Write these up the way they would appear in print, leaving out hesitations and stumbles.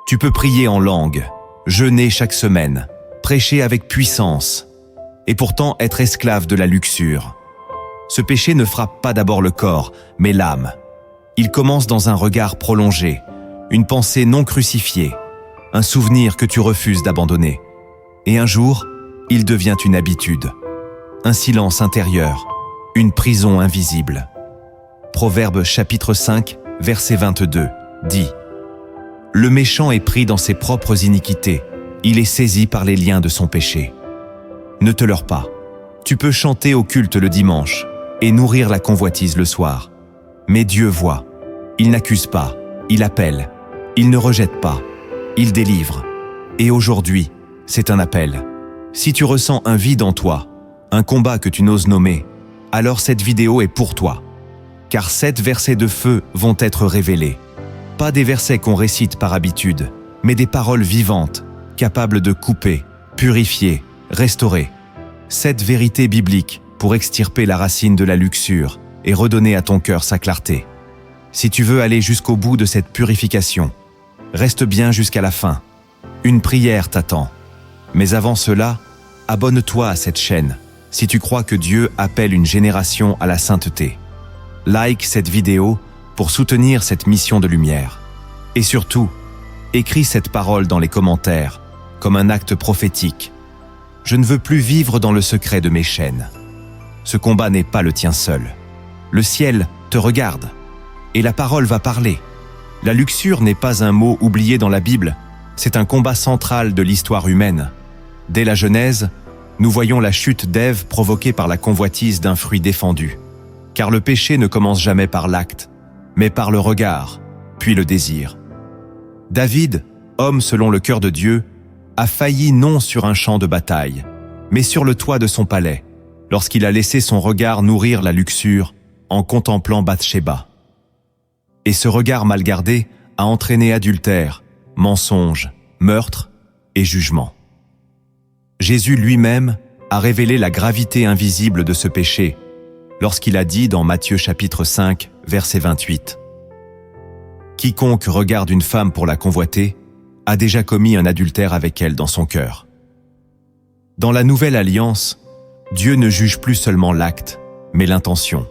Tu peux prier en langue, jeûner chaque semaine, prêcher avec puissance, et pourtant être esclave de la luxure. Ce péché ne frappe pas d'abord le corps, mais l'âme. Il commence dans un regard prolongé, une pensée non crucifiée, un souvenir que tu refuses d'abandonner. Et un jour, il devient une habitude, un silence intérieur, une prison invisible. Proverbe chapitre 5, verset 22, dit « Le méchant est pris dans ses propres iniquités, il est saisi par les liens de son péché. » Ne te leurre pas. Tu peux chanter au culte le dimanche et nourrir la convoitise le soir. Mais Dieu voit. Il n'accuse pas, il appelle. Il ne rejette pas, il délivre. Et aujourd'hui, c'est un appel. Si tu ressens un vide en toi, un combat que tu n'oses nommer, alors cette vidéo est pour toi. Car 7 versets de feu vont être révélés. Pas des versets qu'on récite par habitude, mais des paroles vivantes, capables de couper, purifier, restaurer. 7 vérités bibliques pour extirper la racine de la luxure et redonner à ton cœur sa clarté. Si tu veux aller jusqu'au bout de cette purification, reste bien jusqu'à la fin. Une prière t'attend. Mais avant cela, abonne-toi à cette chaîne si tu crois que Dieu appelle une génération à la sainteté. Like cette vidéo pour soutenir cette mission de lumière. Et surtout, écris cette parole dans les commentaires comme un acte prophétique. Je ne veux plus vivre dans le secret de mes chaînes. Ce combat n'est pas le tien seul. Le ciel te regarde et la parole va parler. La luxure n'est pas un mot oublié dans la Bible, c'est un combat central de l'histoire humaine. Dès la Genèse, nous voyons la chute d'Ève provoquée par la convoitise d'un fruit défendu. Car le péché ne commence jamais par l'acte, mais par le regard, puis le désir. David, homme selon le cœur de Dieu, a failli non sur un champ de bataille, mais sur le toit de son palais, lorsqu'il a laissé son regard nourrir la luxure en contemplant Bathsheba. Et ce regard mal gardé a entraîné adultère, mensonge, meurtre et jugement. Jésus lui-même a révélé la gravité invisible de ce péché lorsqu'il a dit dans Matthieu chapitre 5, verset 28 « Quiconque regarde une femme pour la convoiter a déjà commis un adultère avec elle dans son cœur. » Dans la Nouvelle Alliance, Dieu ne juge plus seulement l'acte, mais l'intention.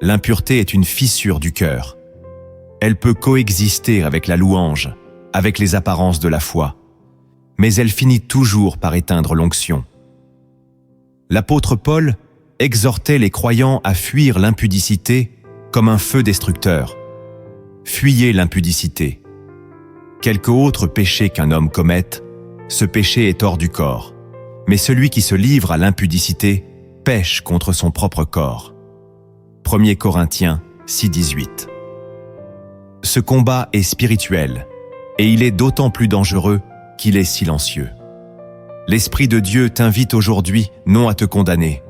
L'impureté est une fissure du cœur. Elle peut coexister avec la louange, avec les apparences de la foi, mais elle finit toujours par éteindre l'onction. L'apôtre Paul exhortait les croyants à fuir l'impudicité comme un feu destructeur. Fuyez l'impudicité. Quelque autre péché qu'un homme commette, ce péché est hors du corps. Mais celui qui se livre à l'impudicité pèche contre son propre corps. 1 Corinthiens 6, 18. Ce combat est spirituel, et il est d'autant plus dangereux qu'il est silencieux. L'Esprit de Dieu t'invite aujourd'hui non à te condamner,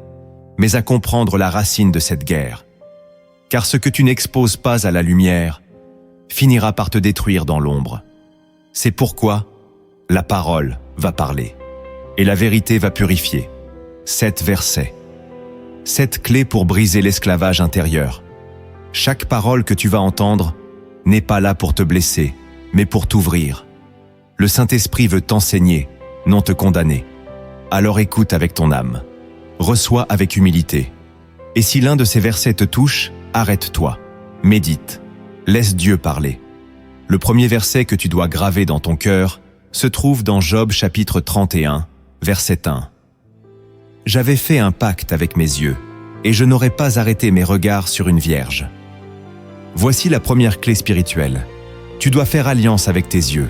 mais à comprendre la racine de cette guerre. Car ce que tu n'exposes pas à la lumière finira par te détruire dans l'ombre. C'est pourquoi la parole va parler, et la vérité va purifier. 7 versets. 7 clés pour briser l'esclavage intérieur. Chaque parole que tu vas entendre n'est pas là pour te blesser, mais pour t'ouvrir. Le Saint-Esprit veut t'enseigner, non te condamner. Alors écoute avec ton âme. Reçois avec humilité. Et si l'un de ces versets te touche, arrête-toi. Médite. Laisse Dieu parler. Le premier verset que tu dois graver dans ton cœur se trouve dans Job chapitre 31, verset 1. « J'avais fait un pacte avec mes yeux, et je n'aurais pas arrêté mes regards sur une vierge. » Voici la première clé spirituelle. Tu dois faire alliance avec tes yeux.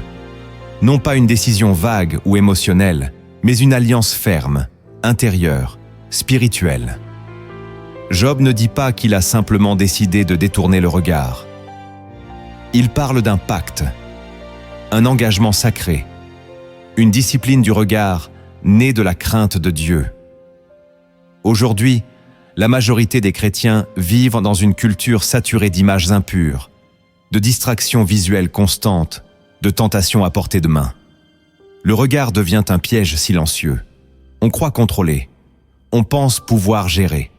Non pas une décision vague ou émotionnelle, mais une alliance ferme, intérieure, spirituelle. Job ne dit pas qu'il a simplement décidé de détourner le regard. Il parle d'un pacte, un engagement sacré, une discipline du regard née de la crainte de Dieu. Aujourd'hui, la majorité des chrétiens vivent dans une culture saturée d'images impures, de distractions visuelles constantes, de tentations à portée de main. Le regard devient un piège silencieux. On croit contrôler, on pense pouvoir gérer,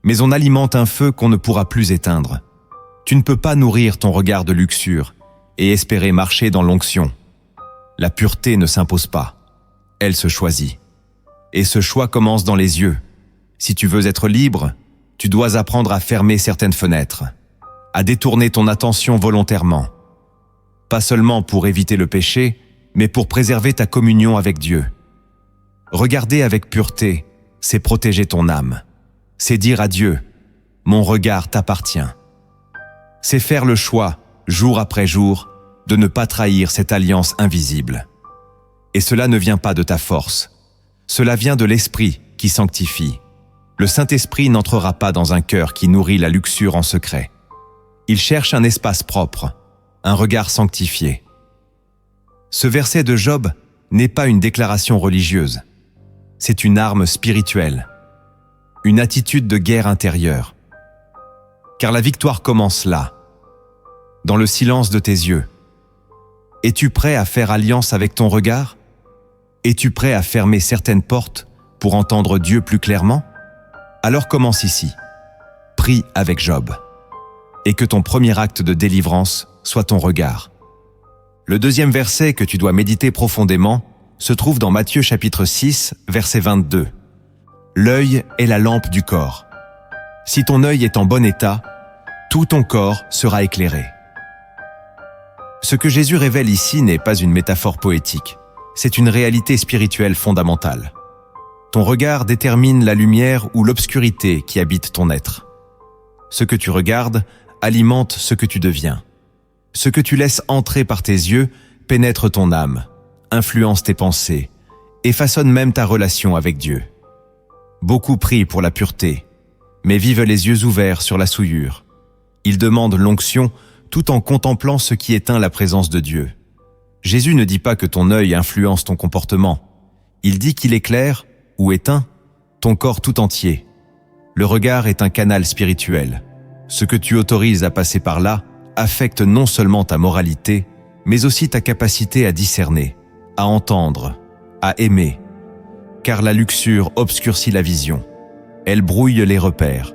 mais on alimente un feu qu'on ne pourra plus éteindre. Tu ne peux pas nourrir ton regard de luxure et espérer marcher dans l'onction. La pureté ne s'impose pas, elle se choisit. Et ce choix commence dans les yeux. Si tu veux être libre, tu dois apprendre à fermer certaines fenêtres, à détourner ton attention volontairement. Pas seulement pour éviter le péché, mais pour préserver ta communion avec Dieu. Regarder avec pureté, c'est protéger ton âme. C'est dire à Dieu, « Mon regard t'appartient ». C'est faire le choix, jour après jour, de ne pas trahir cette alliance invisible. Et cela ne vient pas de ta force. Cela vient de l'Esprit qui sanctifie. Le Saint-Esprit n'entrera pas dans un cœur qui nourrit la luxure en secret. Il cherche un espace propre, un regard sanctifié. Ce verset de Job n'est pas une déclaration religieuse. C'est une arme spirituelle, une attitude de guerre intérieure. Car la victoire commence là, dans le silence de tes yeux. Es-tu prêt à faire alliance avec ton regard? Es-tu prêt à fermer certaines portes pour entendre Dieu plus clairement? Alors commence ici. Prie avec Job. Et que ton premier acte de délivrance soit ton regard. Le deuxième verset que tu dois méditer profondément se trouve dans Matthieu chapitre 6, verset 22. L'œil est la lampe du corps. Si ton œil est en bon état, tout ton corps sera éclairé. Ce que Jésus révèle ici n'est pas une métaphore poétique, c'est une réalité spirituelle fondamentale. Ton regard détermine la lumière ou l'obscurité qui habite ton être. Ce que tu regardes alimente ce que tu deviens. Ce que tu laisses entrer par tes yeux pénètre ton âme, influence tes pensées et façonne même ta relation avec Dieu. Beaucoup prient pour la pureté, mais vivent les yeux ouverts sur la souillure. Ils demandent l'onction tout en contemplant ce qui éteint la présence de Dieu. Jésus ne dit pas que ton œil influence ton comportement. Il dit qu'il éclaire ou éteint ton corps tout entier. Le regard est un canal spirituel. Ce que tu autorises à passer par là affecte non seulement ta moralité, mais aussi ta capacité à discerner, à entendre, à aimer. Car la luxure obscurcit la vision. Elle brouille les repères.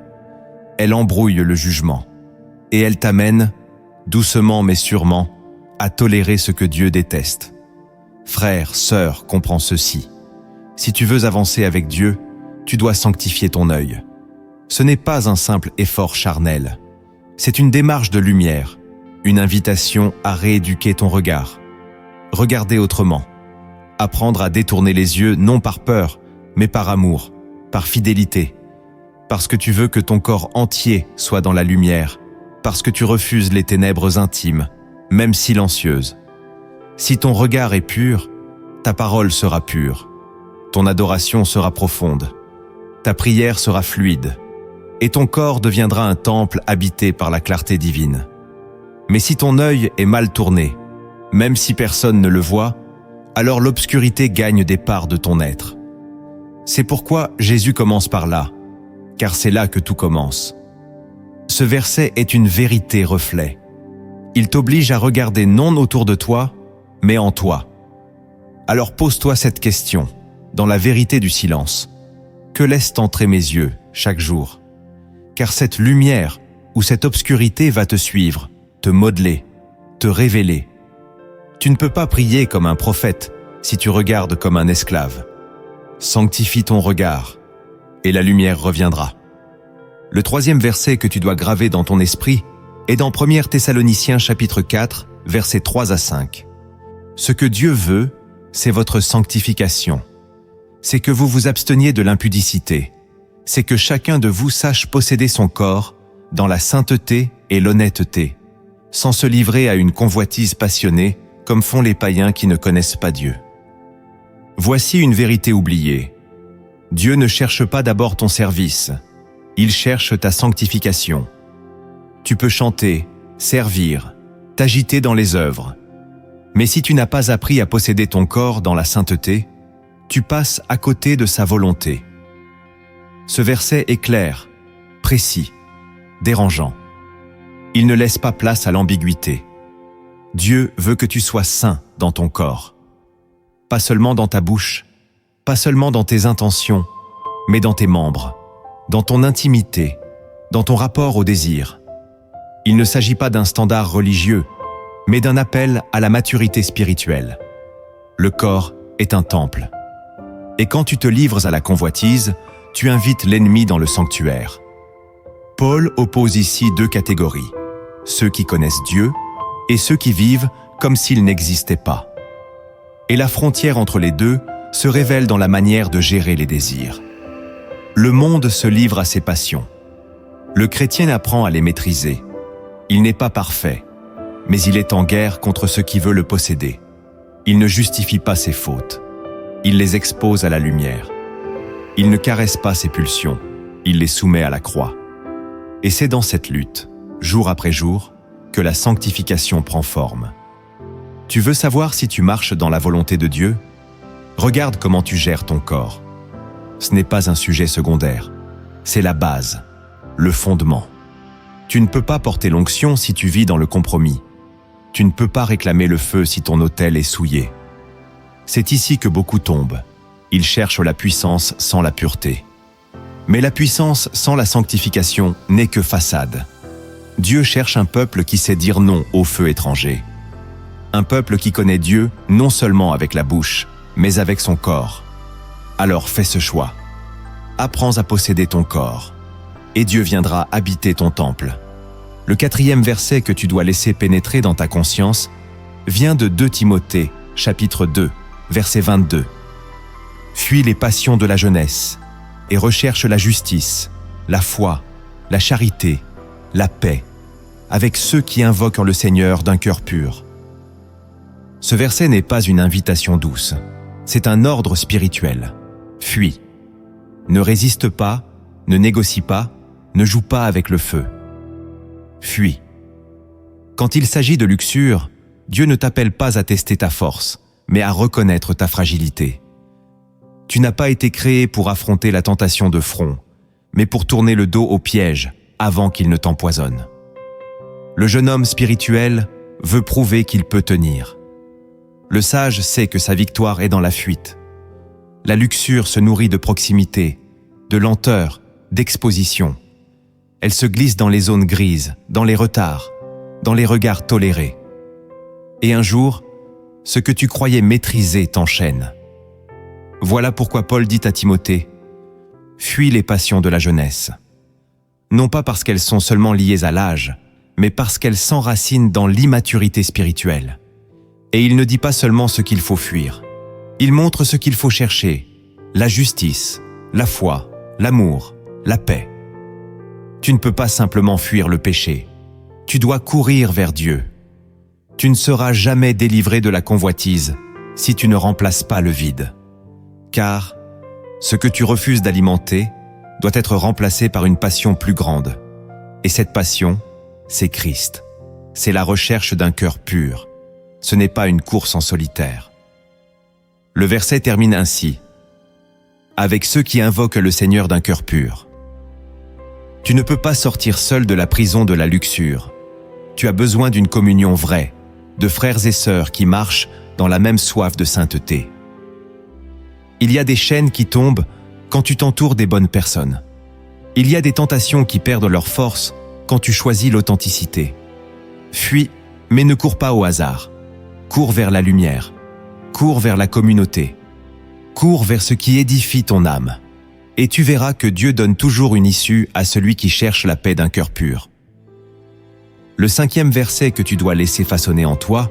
Elle embrouille le jugement. Et elle t'amène, doucement mais sûrement, à tolérer ce que Dieu déteste. Frère, sœur, comprends ceci. Si tu veux avancer avec Dieu, tu dois sanctifier ton œil. Ce n'est pas un simple effort charnel. C'est une démarche de lumière, une invitation à rééduquer ton regard. Regarder autrement. Apprendre à détourner les yeux non par peur, mais par amour, par fidélité. Parce que tu veux que ton corps entier soit dans la lumière, parce que tu refuses les ténèbres intimes, même silencieuses. Si ton regard est pur, ta parole sera pure. Ton adoration sera profonde, ta prière sera fluide, et ton corps deviendra un temple habité par la clarté divine. Mais si ton œil est mal tourné, même si personne ne le voit, alors l'obscurité gagne des parts de ton être. C'est pourquoi Jésus commence par là, car c'est là que tout commence. Ce verset est une vérité reflet. Il t'oblige à regarder non autour de toi, mais en toi. Alors pose-toi cette question. Dans la vérité du silence, que laissent entrer mes yeux chaque jour? Car cette lumière ou cette obscurité va te suivre, te modeler, te révéler. Tu ne peux pas prier comme un prophète si tu regardes comme un esclave. Sanctifie ton regard et la lumière reviendra. Le troisième verset que tu dois graver dans ton esprit est dans 1 Thessaloniciens chapitre 4, versets 3 à 5. Ce que Dieu veut, c'est votre sanctification. C'est que vous vous absteniez de l'impudicité. C'est que chacun de vous sache posséder son corps dans la sainteté et l'honnêteté, sans se livrer à une convoitise passionnée comme font les païens qui ne connaissent pas Dieu. Voici une vérité oubliée. Dieu ne cherche pas d'abord ton service, il cherche ta sanctification. Tu peux chanter, servir, t'agiter dans les œuvres. Mais si tu n'as pas appris à posséder ton corps dans la sainteté, tu passes à côté de sa volonté. Ce verset est clair, précis, dérangeant. Il ne laisse pas place à l'ambiguïté. Dieu veut que tu sois saint dans ton corps. Pas seulement dans ta bouche, pas seulement dans tes intentions, mais dans tes membres, dans ton intimité, dans ton rapport au désir. Il ne s'agit pas d'un standard religieux, mais d'un appel à la maturité spirituelle. Le corps est un temple. Et quand tu te livres à la convoitise, tu invites l'ennemi dans le sanctuaire. Paul oppose ici deux catégories, ceux qui connaissent Dieu et ceux qui vivent comme s'il n'existait pas. Et la frontière entre les deux se révèle dans la manière de gérer les désirs. Le monde se livre à ses passions. Le chrétien apprend à les maîtriser. Il n'est pas parfait, mais il est en guerre contre ce qui veut le posséder. Il ne justifie pas ses fautes. Il les expose à la lumière. Il ne caresse pas ses pulsions. Il les soumet à la croix. Et c'est dans cette lutte, jour après jour, que la sanctification prend forme. Tu veux savoir si tu marches dans la volonté de Dieu? Regarde comment tu gères ton corps. Ce n'est pas un sujet secondaire. C'est la base, le fondement. Tu ne peux pas porter l'onction si tu vis dans le compromis. Tu ne peux pas réclamer le feu si ton autel est souillé. C'est ici que beaucoup tombent. Ils cherchent la puissance sans la pureté. Mais la puissance sans la sanctification n'est que façade. Dieu cherche un peuple qui sait dire non au feu étranger. Un peuple qui connaît Dieu non seulement avec la bouche, mais avec son corps. Alors fais ce choix. Apprends à posséder ton corps, et Dieu viendra habiter ton temple. Le 4e verset que tu dois laisser pénétrer dans ta conscience vient de 2 Timothée, chapitre 2, verset 22. Fuis les passions de la jeunesse et recherche la justice, la foi, la charité, la paix, avec ceux qui invoquent le Seigneur d'un cœur pur. Ce verset n'est pas une invitation douce, c'est un ordre spirituel. Fuis. Ne résiste pas, ne négocie pas, ne joue pas avec le feu. Fuis. Quand il s'agit de luxure, Dieu ne t'appelle pas à tester ta force, mais à reconnaître ta fragilité. Tu n'as pas été créé pour affronter la tentation de front, mais pour tourner le dos au piège avant qu'il ne t'empoisonne. Le jeune homme spirituel veut prouver qu'il peut tenir. Le sage sait que sa victoire est dans la fuite. La luxure se nourrit de proximité, de lenteur, d'exposition. Elle se glisse dans les zones grises, dans les retards, dans les regards tolérés. Et un jour, ce que tu croyais maîtriser t'enchaîne. Voilà pourquoi Paul dit à Timothée « Fuis les passions de la jeunesse ». Non pas parce qu'elles sont seulement liées à l'âge, mais parce qu'elles s'enracinent dans l'immaturité spirituelle. Et il ne dit pas seulement ce qu'il faut fuir. Il montre ce qu'il faut chercher, la justice, la foi, l'amour, la paix. Tu ne peux pas simplement fuir le péché. Tu dois courir vers Dieu. Tu ne seras jamais délivré de la convoitise si tu ne remplaces pas le vide. Car ce que tu refuses d'alimenter doit être remplacé par une passion plus grande. Et cette passion, c'est Christ. C'est la recherche d'un cœur pur. Ce n'est pas une course en solitaire. Le verset termine ainsi. Avec ceux qui invoquent le Seigneur d'un cœur pur. Tu ne peux pas sortir seul de la prison de la luxure. Tu as besoin d'une communion vraie, de frères et sœurs qui marchent dans la même soif de sainteté. Il y a des chaînes qui tombent quand tu t'entoures des bonnes personnes. Il y a des tentations qui perdent leur force quand tu choisis l'authenticité. Fuis, mais ne cours pas au hasard. Cours vers la lumière. Cours vers la communauté. Cours vers ce qui édifie ton âme. Et tu verras que Dieu donne toujours une issue à celui qui cherche la paix d'un cœur pur. Le 5e verset que tu dois laisser façonner en toi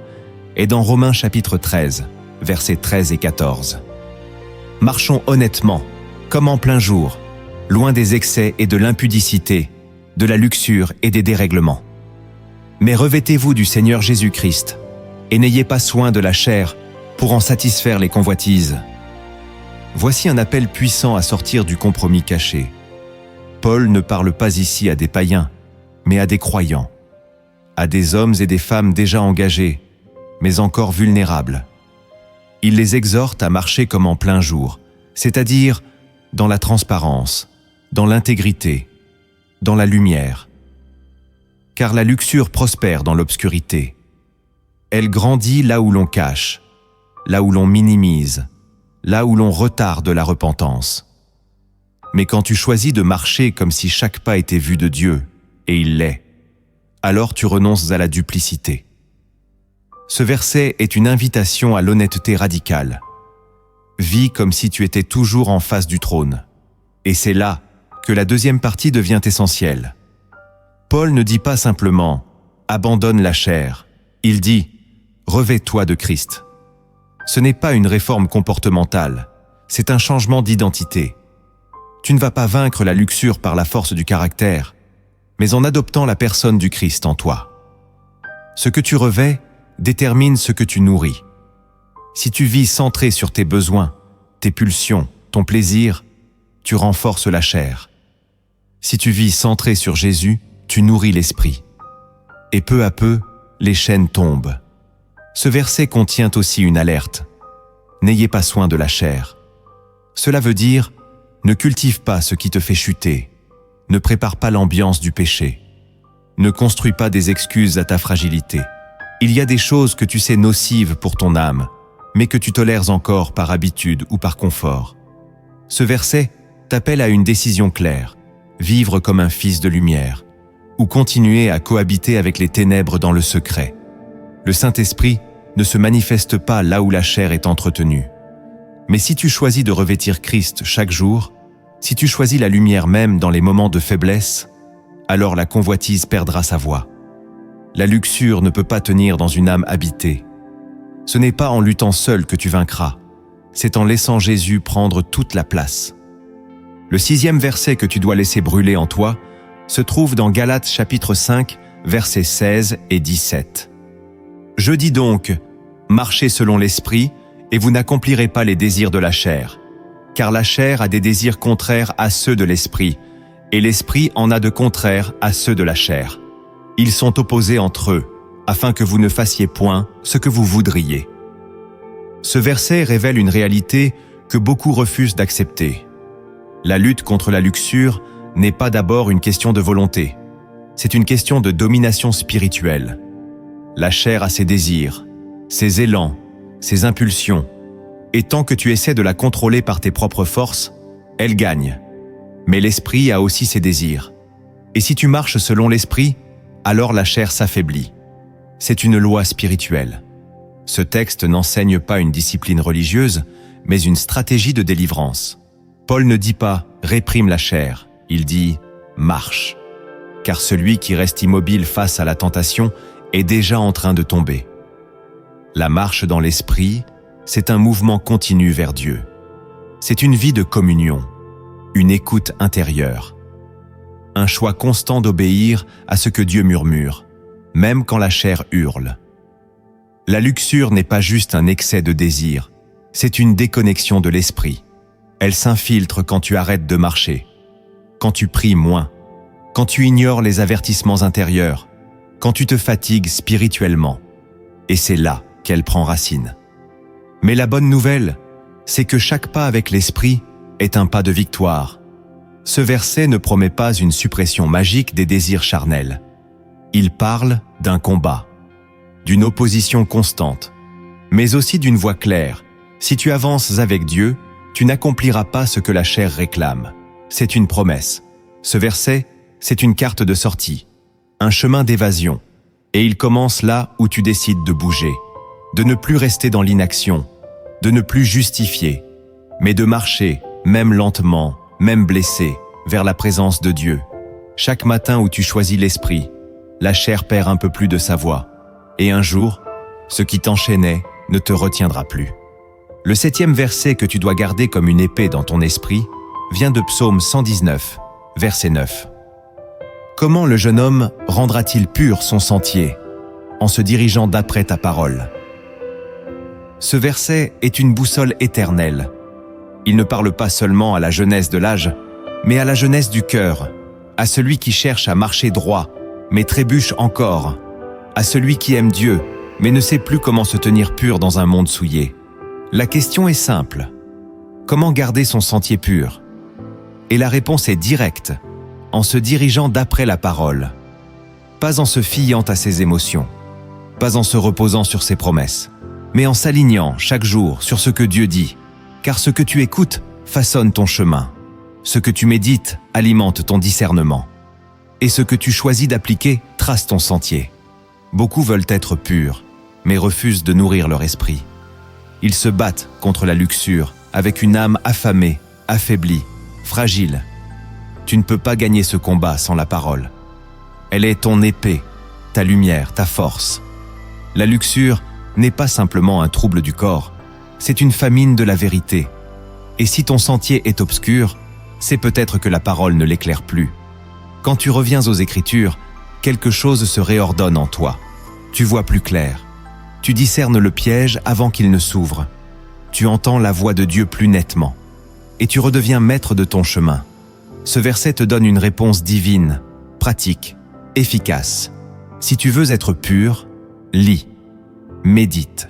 est dans Romains chapitre 13, versets 13 et 14. Marchons honnêtement, comme en plein jour, loin des excès et de l'impudicité, de la luxure et des dérèglements. Mais revêtez-vous du Seigneur Jésus-Christ, et n'ayez pas soin de la chair pour en satisfaire les convoitises. Voici un appel puissant à sortir du compromis caché. Paul ne parle pas ici à des païens, mais à des croyants, à des hommes et des femmes déjà engagés, mais encore vulnérables. Il les exhorte à marcher comme en plein jour, c'est-à-dire dans la transparence, dans l'intégrité, dans la lumière. Car la luxure prospère dans l'obscurité. Elle grandit là où l'on cache, là où l'on minimise, là où l'on retarde la repentance. Mais quand tu choisis de marcher comme si chaque pas était vu de Dieu, et il l'est, alors tu renonces à la duplicité. Ce verset est une invitation à l'honnêteté radicale. Vis comme si tu étais toujours en face du trône. Et c'est là que la deuxième partie devient essentielle. Paul ne dit pas simplement « abandonne la chair », il dit « revêt-toi de Christ ». Ce n'est pas une réforme comportementale, c'est un changement d'identité. Tu ne vas pas vaincre la luxure par la force du caractère, mais en adoptant la personne du Christ en toi. Ce que tu revêts détermine ce que tu nourris. Si tu vis centré sur tes besoins, tes pulsions, ton plaisir, tu renforces la chair. Si tu vis centré sur Jésus, tu nourris l'esprit. Et peu à peu, les chaînes tombent. Ce verset contient aussi une alerte. N'ayez pas soin de la chair. Cela veut dire, ne cultive pas ce qui te fait chuter. Ne prépare pas l'ambiance du péché. Ne construis pas des excuses à ta fragilité. Il y a des choses que tu sais nocives pour ton âme, mais que tu tolères encore par habitude ou par confort. Ce verset t'appelle à une décision claire, vivre comme un fils de lumière, ou continuer à cohabiter avec les ténèbres dans le secret. Le Saint-Esprit ne se manifeste pas là où la chair est entretenue. Mais si tu choisis de revêtir Christ chaque jour, si tu choisis la lumière même dans les moments de faiblesse, alors la convoitise perdra sa voix. La luxure ne peut pas tenir dans une âme habitée. Ce n'est pas en luttant seul que tu vaincras, c'est en laissant Jésus prendre toute la place. Le 6e verset que tu dois laisser brûler en toi se trouve dans Galates chapitre 5, versets 16 et 17. Je dis donc, marchez selon l'esprit, et vous n'accomplirez pas les désirs de la chair, car la chair a des désirs contraires à ceux de l'esprit, et l'esprit en a de contraires à ceux de la chair. Ils sont opposés entre eux, afin que vous ne fassiez point ce que vous voudriez. Ce verset révèle une réalité que beaucoup refusent d'accepter. La lutte contre la luxure n'est pas d'abord une question de volonté, c'est une question de domination spirituelle. La chair a ses désirs, ses élans, ses impulsions, et tant que tu essaies de la contrôler par tes propres forces, elle gagne. Mais l'esprit a aussi ses désirs. Et si tu marches selon l'esprit, alors la chair s'affaiblit. C'est une loi spirituelle. Ce texte n'enseigne pas une discipline religieuse, mais une stratégie de délivrance. Paul ne dit pas « réprime la chair », il dit « marche », car celui qui reste immobile face à la tentation est déjà en train de tomber. La marche dans l'esprit, c'est un mouvement continu vers Dieu. C'est une vie de communion, une écoute intérieure, un choix constant d'obéir à ce que Dieu murmure, même quand la chair hurle. La luxure n'est pas juste un excès de désir, c'est une déconnexion de l'esprit. Elle s'infiltre quand tu arrêtes de marcher, quand tu pries moins, quand tu ignores les avertissements intérieurs, quand tu te fatigues spirituellement. Et c'est là qu'elle prend racine. Mais la bonne nouvelle, c'est que chaque pas avec l'esprit est un pas de victoire. Ce verset ne promet pas une suppression magique des désirs charnels. Il parle d'un combat, d'une opposition constante, mais aussi d'une voie claire. Si tu avances avec Dieu, tu n'accompliras pas ce que la chair réclame. C'est une promesse. Ce verset, c'est une carte de sortie, un chemin d'évasion. Et il commence là où tu décides de bouger, de ne plus rester dans l'inaction, de ne plus justifier, mais de marcher, même lentement, même blessé, vers la présence de Dieu. Chaque matin où tu choisis l'esprit, la chair perd un peu plus de sa voix. Et un jour, ce qui t'enchaînait ne te retiendra plus. Le 7e verset que tu dois garder comme une épée dans ton esprit vient de Psaume 119, verset 9. Comment le jeune homme rendra-t-il pur son sentier en se dirigeant d'après ta parole? Ce verset est une boussole éternelle. Il ne parle pas seulement à la jeunesse de l'âge, mais à la jeunesse du cœur, à celui qui cherche à marcher droit, mais trébuche encore, à celui qui aime Dieu, mais ne sait plus comment se tenir pur dans un monde souillé. La question est simple. Comment garder son sentier pur? Et la réponse est directe, en se dirigeant d'après la parole. Pas en se fiant à ses émotions, pas en se reposant sur ses promesses, mais en s'alignant chaque jour sur ce que Dieu dit. Car ce que tu écoutes façonne ton chemin. Ce que tu médites alimente ton discernement. Et ce que tu choisis d'appliquer trace ton sentier. Beaucoup veulent être purs, mais refusent de nourrir leur esprit. Ils se battent contre la luxure, avec une âme affamée, affaiblie, fragile. Tu ne peux pas gagner ce combat sans la parole. Elle est ton épée, ta lumière, ta force. La luxure n'est pas simplement un trouble du corps, c'est une famine de la vérité. Et si ton sentier est obscur, c'est peut-être que la parole ne l'éclaire plus. Quand tu reviens aux Écritures, quelque chose se réordonne en toi. Tu vois plus clair. Tu discernes le piège avant qu'il ne s'ouvre. Tu entends la voix de Dieu plus nettement. Et tu redeviens maître de ton chemin. Ce verset te donne une réponse divine, pratique, efficace. Si tu veux être pur, lis, médite,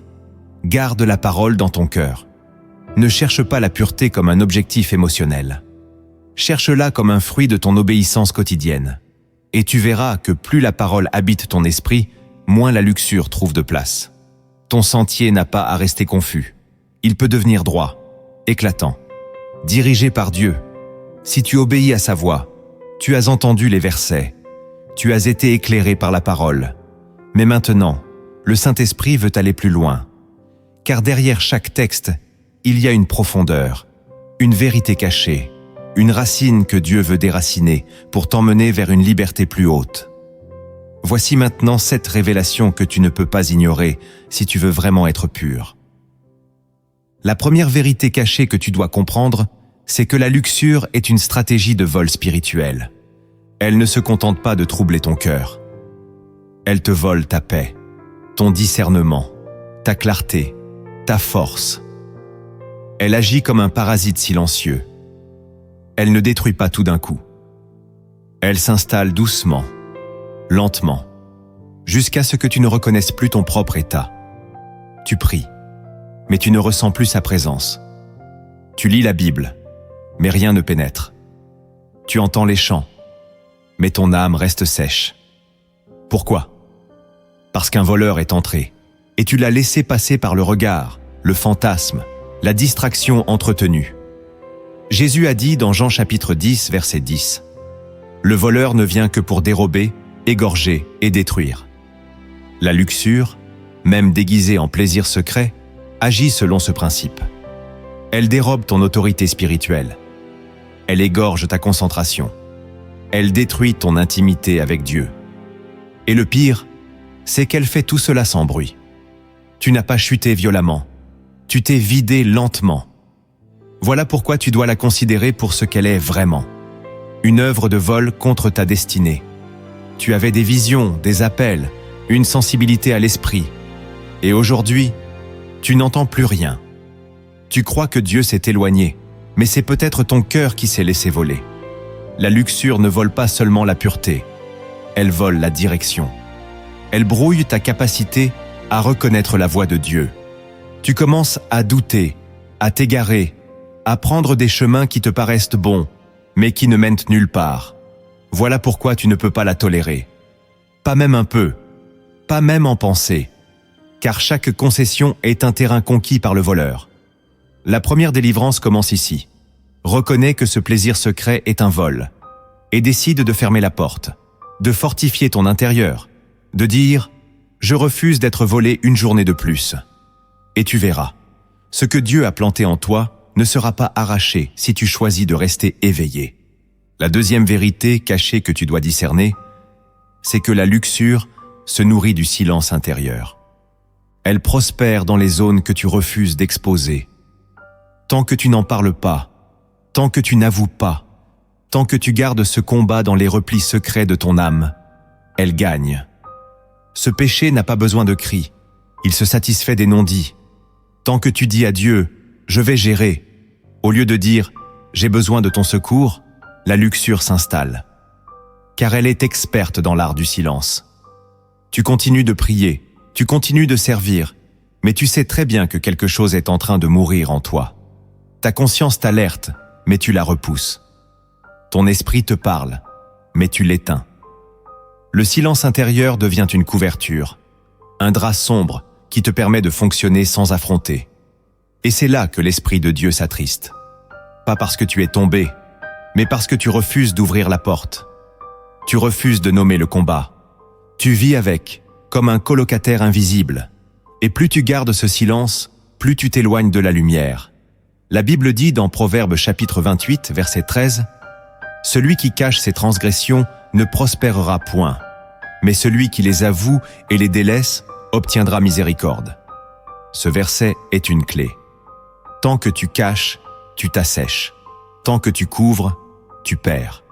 garde la parole dans ton cœur. Ne cherche pas la pureté comme un objectif émotionnel. Cherche-la comme un fruit de ton obéissance quotidienne. Et tu verras que plus la parole habite ton esprit, moins la luxure trouve de place. Ton sentier n'a pas à rester confus. Il peut devenir droit, éclatant, dirigé par Dieu. Si tu obéis à sa voix, tu as entendu les versets, tu as été éclairé par la parole. Mais maintenant, le Saint-Esprit veut aller plus loin. Car derrière chaque texte, il y a une profondeur, une vérité cachée, une racine que Dieu veut déraciner pour t'emmener vers une liberté plus haute. Voici maintenant 7 révélations que tu ne peux pas ignorer si tu veux vraiment être pur. La première vérité cachée que tu dois comprendre, c'est que la luxure est une stratégie de vol spirituel. Elle ne se contente pas de troubler ton cœur. Elle te vole ta paix, ton discernement, ta clarté, ta force. Elle agit comme un parasite silencieux. Elle ne détruit pas tout d'un coup. Elle s'installe doucement, lentement, jusqu'à ce que tu ne reconnaisses plus ton propre état. Tu pries, mais tu ne ressens plus sa présence. Tu lis la Bible, mais rien ne pénètre. Tu entends les chants, mais ton âme reste sèche. Pourquoi? Parce qu'un voleur est entré, et tu l'as laissé passer par le regard, le fantasme, la distraction entretenue. Jésus a dit dans Jean chapitre 10, verset 10, « Le voleur ne vient que pour dérober, égorger et détruire. » La luxure, même déguisée en plaisir secret, agit selon ce principe. Elle dérobe ton autorité spirituelle. Elle égorge ta concentration. Elle détruit ton intimité avec Dieu. Et le pire, c'est qu'elle fait tout cela sans bruit. Tu n'as pas chuté violemment. Tu t'es vidé lentement. Voilà pourquoi tu dois la considérer pour ce qu'elle est vraiment. Une œuvre de vol contre ta destinée. Tu avais des visions, des appels, une sensibilité à l'esprit. Et aujourd'hui, tu n'entends plus rien. Tu crois que Dieu s'est éloigné, mais c'est peut-être ton cœur qui s'est laissé voler. La luxure ne vole pas seulement la pureté, elle vole la direction. Elle brouille ta capacité à reconnaître la voix de Dieu. Tu commences à douter, à t'égarer, à prendre des chemins qui te paraissent bons, mais qui ne mènent nulle part. Voilà pourquoi tu ne peux pas la tolérer. Pas même un peu, pas même en pensée, car chaque concession est un terrain conquis par le voleur. La première délivrance commence ici. Reconnais que ce plaisir secret est un vol, et décide de fermer la porte, de fortifier ton intérieur, de dire « Je refuse d'être volé une journée de plus ». Et tu verras, ce que Dieu a planté en toi ne sera pas arraché si tu choisis de rester éveillé. La deuxième vérité cachée que tu dois discerner, c'est que la luxure se nourrit du silence intérieur. Elle prospère dans les zones que tu refuses d'exposer. Tant que tu n'en parles pas, tant que tu n'avoues pas, tant que tu gardes ce combat dans les replis secrets de ton âme, elle gagne. Ce péché n'a pas besoin de cris, il se satisfait des non-dits. Tant que tu dis à Dieu « Je vais gérer », au lieu de dire « J'ai besoin de ton secours », la luxure s'installe. Car elle est experte dans l'art du silence. Tu continues de prier, tu continues de servir, mais tu sais très bien que quelque chose est en train de mourir en toi. Ta conscience t'alerte, mais tu la repousses. Ton esprit te parle, mais tu l'éteins. Le silence intérieur devient une couverture, un drap sombre qui te permet de fonctionner sans affronter. Et c'est là que l'Esprit de Dieu s'attriste. Pas parce que tu es tombé, mais parce que tu refuses d'ouvrir la porte. Tu refuses de nommer le combat. Tu vis avec, comme un colocataire invisible, Et plus tu gardes ce silence, plus tu t'éloignes de la lumière. La Bible dit dans Proverbes chapitre 28, verset 13, « Celui qui cache ses transgressions ne prospérera point, mais celui qui les avoue et les délaisse obtiendra miséricorde. » Ce verset est une clé. Tant que tu caches, tu t'assèches. Tant que tu couvres, tu perds.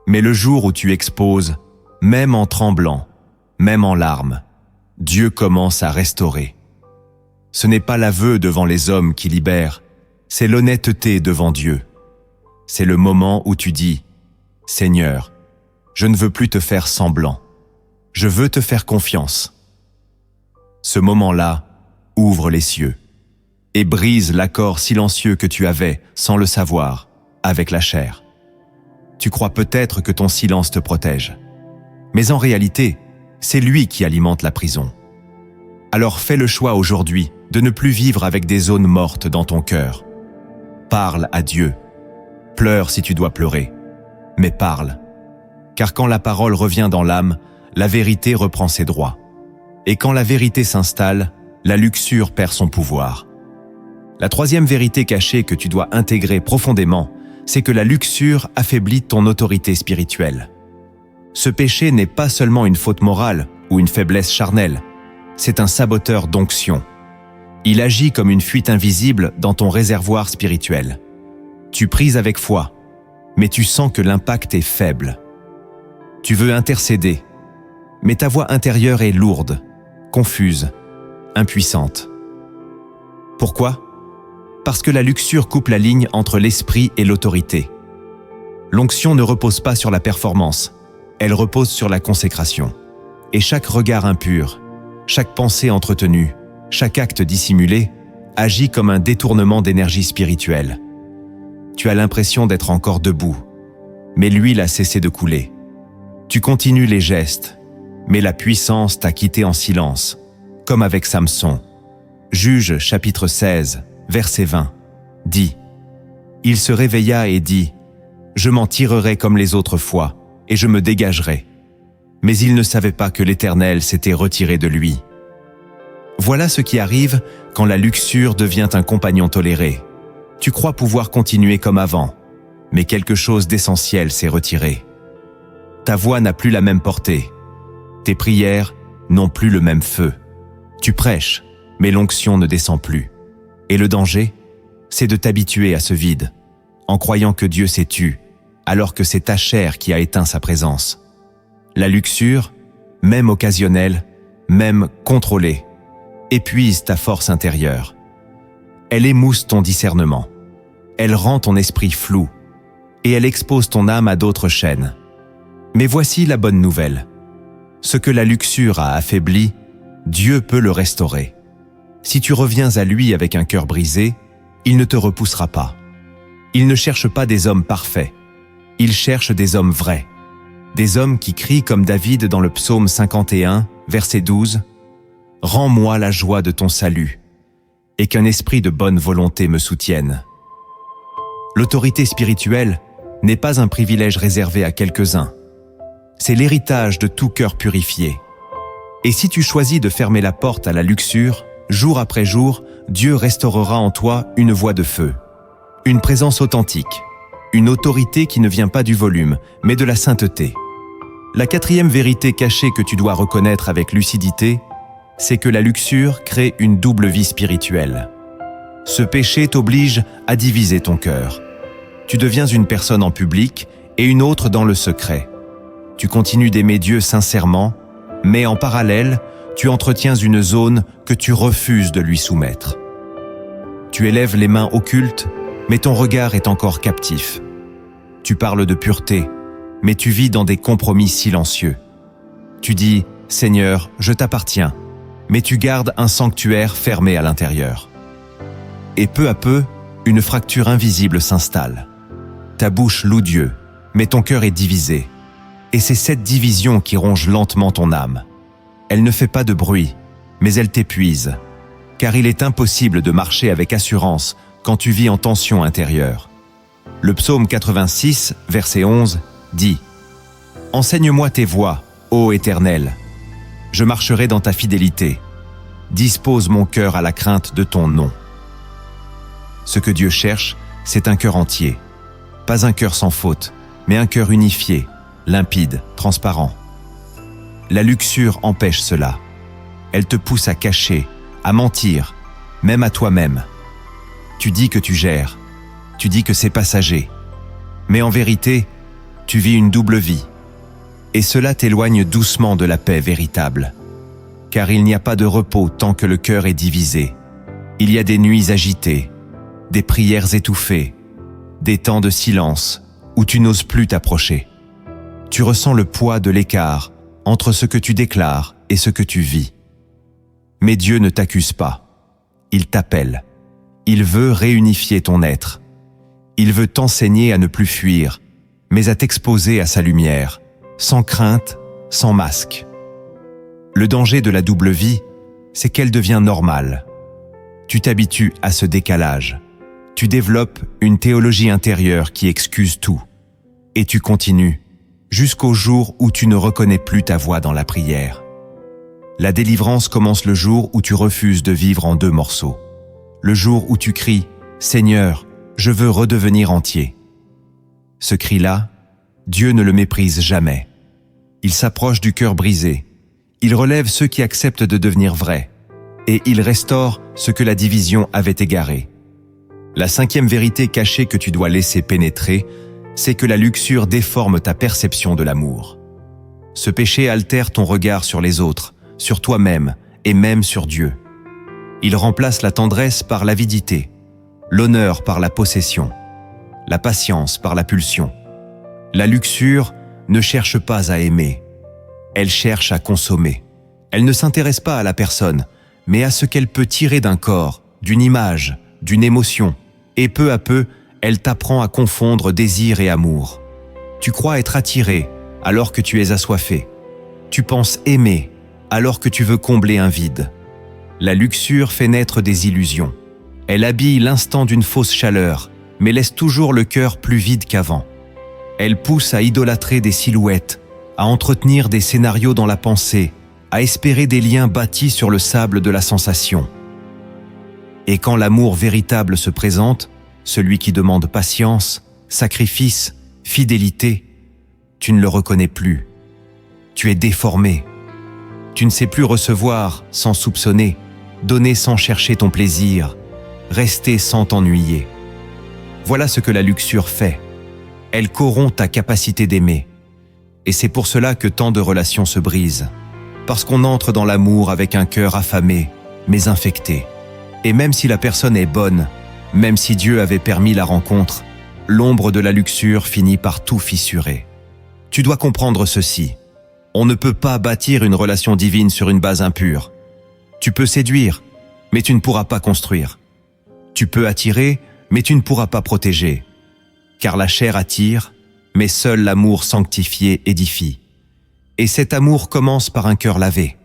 Mais le jour où tu exposes, même en tremblant, même en larmes, Dieu commence à restaurer. Ce n'est pas l'aveu devant les hommes qui libère, c'est l'honnêteté devant Dieu. C'est le moment où tu dis « Seigneur, je ne veux plus te faire semblant. Je veux te faire confiance. » Ce moment-là ouvre les cieux et brise l'accord silencieux que tu avais, sans le savoir, avec la chair. Tu crois peut-être que ton silence te protège, mais en réalité, c'est lui qui alimente la prison. Alors fais le choix aujourd'hui de ne plus vivre avec des zones mortes dans ton cœur. Parle à Dieu. Pleure si tu dois pleurer, mais parle. Car quand la parole revient dans l'âme, la vérité reprend ses droits. Et quand la vérité s'installe, la luxure perd son pouvoir. La troisième vérité cachée que tu dois intégrer profondément, c'est que la luxure affaiblit ton autorité spirituelle. Ce péché n'est pas seulement une faute morale ou une faiblesse charnelle, c'est un saboteur d'onction. Il agit comme une fuite invisible dans ton réservoir spirituel. Tu pries avec foi, mais tu sens que l'impact est faible. Tu veux intercéder, mais ta voix intérieure est lourde, confuse, impuissante. Pourquoi ? Parce que la luxure coupe la ligne entre l'esprit et l'autorité. L'onction ne repose pas sur la performance, elle repose sur la consécration. Et chaque regard impur, chaque pensée entretenue, chaque acte dissimulé, agit comme un détournement d'énergie spirituelle. Tu as l'impression d'être encore debout, mais l'huile a cessé de couler. Tu continues les gestes, mais la puissance t'a quitté en silence, comme avec Samson. Juge chapitre 16, verset 20, dit « Il se réveilla et dit « Je m'en tirerai comme les autres fois, et je me dégagerai. » Mais il ne savait pas que l'Éternel s'était retiré de lui. Voilà ce qui arrive quand la luxure devient un compagnon toléré. Tu crois pouvoir continuer comme avant, mais quelque chose d'essentiel s'est retiré. Ta voix n'a plus la même portée. Tes prières n'ont plus le même feu. Tu prêches, mais l'onction ne descend plus. Et le danger, c'est de t'habituer à ce vide, en croyant que Dieu s'est tu, alors que c'est ta chair qui a éteint sa présence. La luxure, même occasionnelle, même contrôlée, épuise ta force intérieure. Elle émousse ton discernement. Elle rend ton esprit flou et elle expose ton âme à d'autres chaînes. Mais voici la bonne nouvelle. Ce que la luxure a affaibli, Dieu peut le restaurer. Si tu reviens à lui avec un cœur brisé, il ne te repoussera pas. Il ne cherche pas des hommes parfaits. Il cherche des hommes vrais. Des hommes qui crient comme David dans le psaume 51, verset 12, « Rends-moi la joie de ton salut, et qu'un esprit de bonne volonté me soutienne. » L'autorité spirituelle n'est pas un privilège réservé à quelques-uns. C'est l'héritage de tout cœur purifié. Et si tu choisis de fermer la porte à la luxure, jour après jour, Dieu restaurera en toi une voix de feu, une présence authentique, une autorité qui ne vient pas du volume, mais de la sainteté. La quatrième vérité cachée que tu dois reconnaître avec lucidité, c'est que la luxure crée une double vie spirituelle. Ce péché t'oblige à diviser ton cœur. Tu deviens une personne en public et une autre dans le secret. Tu continues d'aimer Dieu sincèrement, mais en parallèle, tu entretiens une zone que tu refuses de lui soumettre. Tu élèves les mains occultes, mais ton regard est encore captif. Tu parles de pureté, mais tu vis dans des compromis silencieux. Tu dis « Seigneur, je t'appartiens », mais tu gardes un sanctuaire fermé à l'intérieur. Et peu à peu, une fracture invisible s'installe. Ta bouche loue Dieu, mais ton cœur est divisé. Et c'est cette division qui ronge lentement ton âme. Elle ne fait pas de bruit, mais elle t'épuise, car il est impossible de marcher avec assurance quand tu vis en tension intérieure. Le psaume 86, verset 11, dit « Enseigne-moi tes voies, ô Éternel. Je marcherai dans ta fidélité. dispose mon cœur à la crainte de ton nom. Ce que Dieu cherche, c'est un cœur entier. Pas un cœur sans faute, mais un cœur unifié, limpide, transparent. La luxure empêche cela. Elle te pousse à cacher, à mentir, même à toi-même. Tu dis que tu gères, tu dis que c'est passager. Mais en vérité, tu vis une double vie. Et cela t'éloigne doucement de la paix véritable. Car il n'y a pas de repos tant que le cœur est divisé. Il y a des nuits agitées, des prières étouffées, des temps de silence où tu n'oses plus t'approcher. Tu ressens le poids de l'écart entre ce que tu déclares et ce que tu vis. Mais Dieu ne t'accuse pas. Il t'appelle. Il veut réunifier ton être. Il veut t'enseigner à ne plus fuir, mais à t'exposer à sa lumière, sans crainte, sans masque. Le danger de la double vie, c'est qu'elle devient normale. Tu t'habitues à ce décalage. Tu développes une théologie intérieure qui excuse tout. Et tu continues, jusqu'au jour où tu ne reconnais plus ta voix dans la prière. La délivrance commence le jour où tu refuses de vivre en 2 morceaux. Le jour où tu cries « Seigneur, je veux redevenir entier ». Ce cri-là, Dieu ne le méprise jamais. Il s'approche du cœur brisé. Il relève ceux qui acceptent de devenir vrais. Et il restaure ce que la division avait égaré. La 5e vérité cachée que tu dois laisser pénétrer, c'est que la luxure déforme ta perception de l'amour. Ce péché altère ton regard sur les autres, sur toi-même et même sur Dieu. Il remplace la tendresse par l'avidité, l'honneur par la possession, la patience par la pulsion. La luxure ne cherche pas à aimer, elle cherche à consommer. Elle ne s'intéresse pas à la personne, mais à ce qu'elle peut tirer d'un corps, d'une image, d'une émotion. Et peu à peu, elle t'apprend à confondre désir et amour. Tu crois être attiré alors que tu es assoiffé. Tu penses aimer alors que tu veux combler un vide. La luxure fait naître des illusions. Elle habille l'instant d'une fausse chaleur, mais laisse toujours le cœur plus vide qu'avant. Elle pousse à idolâtrer des silhouettes, à entretenir des scénarios dans la pensée, à espérer des liens bâtis sur le sable de la sensation. Et quand l'amour véritable se présente, celui qui demande patience, sacrifice, fidélité, tu ne le reconnais plus. Tu es déformé. Tu ne sais plus recevoir sans soupçonner, donner sans chercher ton plaisir, rester sans t'ennuyer. Voilà ce que la luxure fait. Elle corrompt ta capacité d'aimer. Et c'est pour cela que tant de relations se brisent. Parce qu'on entre dans l'amour avec un cœur affamé, mais infecté. Et même si la personne est bonne, même si Dieu avait permis la rencontre, l'ombre de la luxure finit par tout fissurer. Tu dois comprendre ceci. On ne peut pas bâtir une relation divine sur une base impure. Tu peux séduire, mais tu ne pourras pas construire. Tu peux attirer, mais tu ne pourras pas protéger. Car la chair attire, mais seul l'amour sanctifié édifie. Et cet amour commence par un cœur lavé.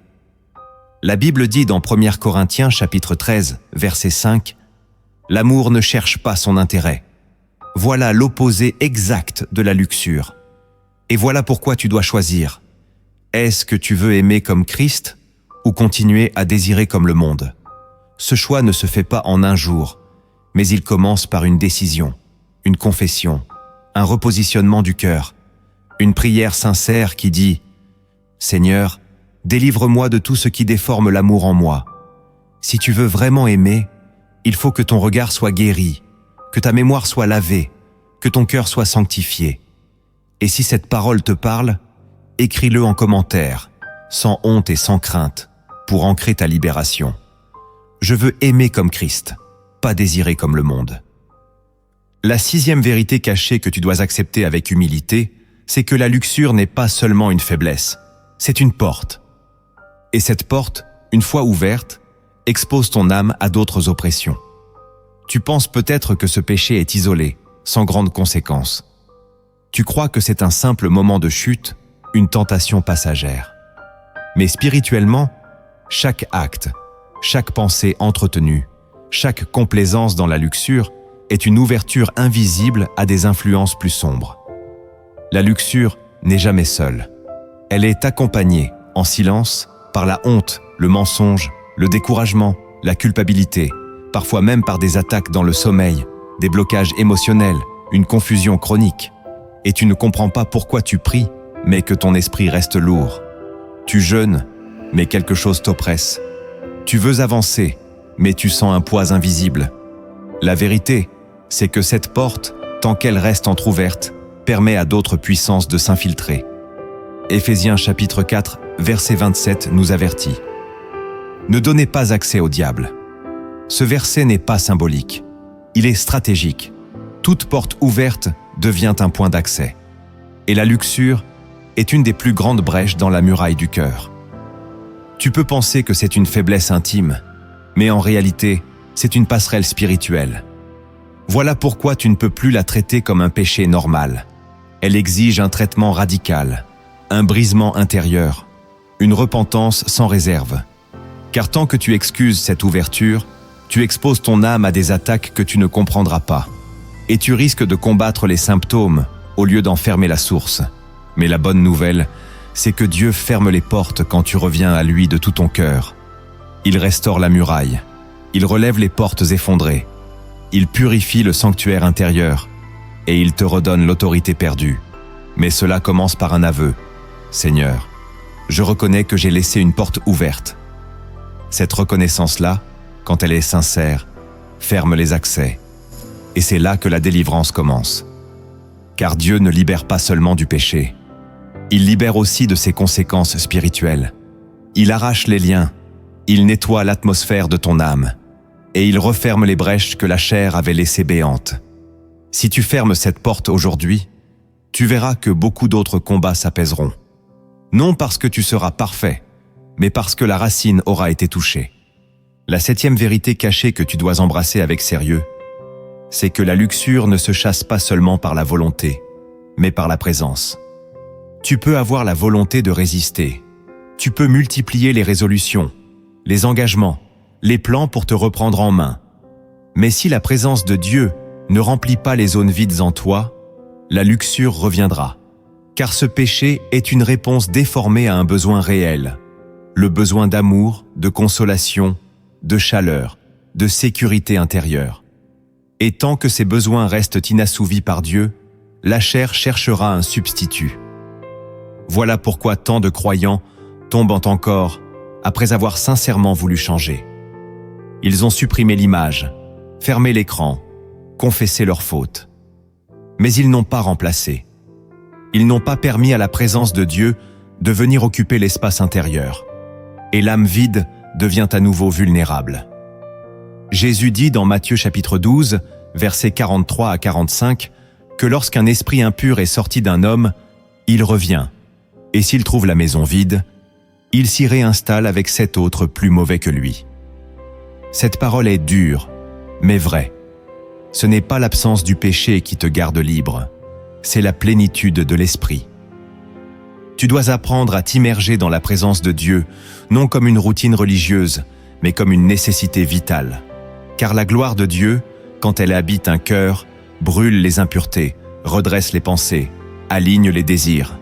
La Bible dit dans 1 Corinthiens chapitre 13, verset 5, « L'amour ne cherche pas son intérêt. Voilà l'opposé exact de la luxure. Et voilà pourquoi tu dois choisir. Est-ce que tu veux aimer comme Christ ou continuer à désirer comme le monde? Ce choix ne se fait pas en un jour, mais il commence par une décision, une confession, un repositionnement du cœur, une prière sincère qui dit « Seigneur, délivre-moi de tout ce qui déforme l'amour en moi. Si tu veux vraiment aimer, il faut que ton regard soit guéri, que ta mémoire soit lavée, que ton cœur soit sanctifié. Et si cette parole te parle, écris-le en commentaire, sans honte et sans crainte, pour ancrer ta libération. Je veux aimer comme Christ, pas désirer comme le monde. » La 6e vérité cachée que tu dois accepter avec humilité, c'est que la luxure n'est pas seulement une faiblesse, c'est une porte. Et cette porte, une fois ouverte, expose ton âme à d'autres oppressions. Tu penses peut-être que ce péché est isolé, sans grandes conséquences. Tu crois que c'est un simple moment de chute, une tentation passagère. Mais spirituellement, chaque acte, chaque pensée entretenue, chaque complaisance dans la luxure est une ouverture invisible à des influences plus sombres. La luxure n'est jamais seule. Elle est accompagnée, en silence, par la honte, le mensonge, le découragement, la culpabilité, parfois même par des attaques dans le sommeil, des blocages émotionnels, une confusion chronique. Et tu ne comprends pas pourquoi tu pries, mais que ton esprit reste lourd. Tu jeûnes, mais quelque chose t'oppresse. Tu veux avancer, mais tu sens un poids invisible. La vérité, c'est que cette porte, tant qu'elle reste entr'ouverte, permet à d'autres puissances de s'infiltrer. Éphésiens chapitre 4, verset 27 nous avertit. Ne donnez pas accès au diable. Ce verset n'est pas symbolique. Il est stratégique. Toute porte ouverte devient un point d'accès. Et la luxure est une des plus grandes brèches dans la muraille du cœur. Tu peux penser que c'est une faiblesse intime, mais en réalité, c'est une passerelle spirituelle. Voilà pourquoi tu ne peux plus la traiter comme un péché normal. Elle exige un traitement radical, un brisement intérieur, une repentance sans réserve. Car tant que tu excuses cette ouverture, tu exposes ton âme à des attaques que tu ne comprendras pas. Et tu risques de combattre les symptômes au lieu d'en fermer la source. Mais la bonne nouvelle, c'est que Dieu ferme les portes quand tu reviens à lui de tout ton cœur. Il restaure la muraille. Il relève les portes effondrées. Il purifie le sanctuaire intérieur. Et il te redonne l'autorité perdue. Mais cela commence par un aveu. Seigneur, je reconnais que j'ai laissé une porte ouverte. Cette reconnaissance-là, quand elle est sincère, ferme les accès. Et c'est là que la délivrance commence. Car Dieu ne libère pas seulement du péché. Il libère aussi de ses conséquences spirituelles. Il arrache les liens, il nettoie l'atmosphère de ton âme, et il referme les brèches que la chair avait laissées béantes. Si tu fermes cette porte aujourd'hui, tu verras que beaucoup d'autres combats s'apaiseront. Non parce que tu seras parfait, mais parce que la racine aura été touchée. La 7e vérité cachée que tu dois embrasser avec sérieux, c'est que la luxure ne se chasse pas seulement par la volonté, mais par la présence. Tu peux avoir la volonté de résister. Tu peux multiplier les résolutions, les engagements, les plans pour te reprendre en main. Mais si la présence de Dieu ne remplit pas les zones vides en toi, la luxure reviendra. Car ce péché est une réponse déformée à un besoin réel. Le besoin d'amour, de consolation, de chaleur, de sécurité intérieure. Et tant que ces besoins restent inassouvis par Dieu, la chair cherchera un substitut. Voilà pourquoi tant de croyants tombent encore après avoir sincèrement voulu changer. Ils ont supprimé l'image, fermé l'écran, confessé leurs fautes. Mais ils n'ont pas remplacé. Ils n'ont pas permis à la présence de Dieu de venir occuper l'espace intérieur. Et l'âme vide devient à nouveau vulnérable. Jésus dit dans Matthieu chapitre 12, versets 43 à 45, que lorsqu'un esprit impur est sorti d'un homme, il revient, et s'il trouve la maison vide, il s'y réinstalle avec 7 autres plus mauvais que lui. Cette parole est dure, mais vraie. Ce n'est pas l'absence du péché qui te garde libre, c'est la plénitude de l'esprit. Tu dois apprendre à t'immerger dans la présence de Dieu, non comme une routine religieuse, mais comme une nécessité vitale. Car la gloire de Dieu, quand elle habite un cœur, brûle les impuretés, redresse les pensées, aligne les désirs.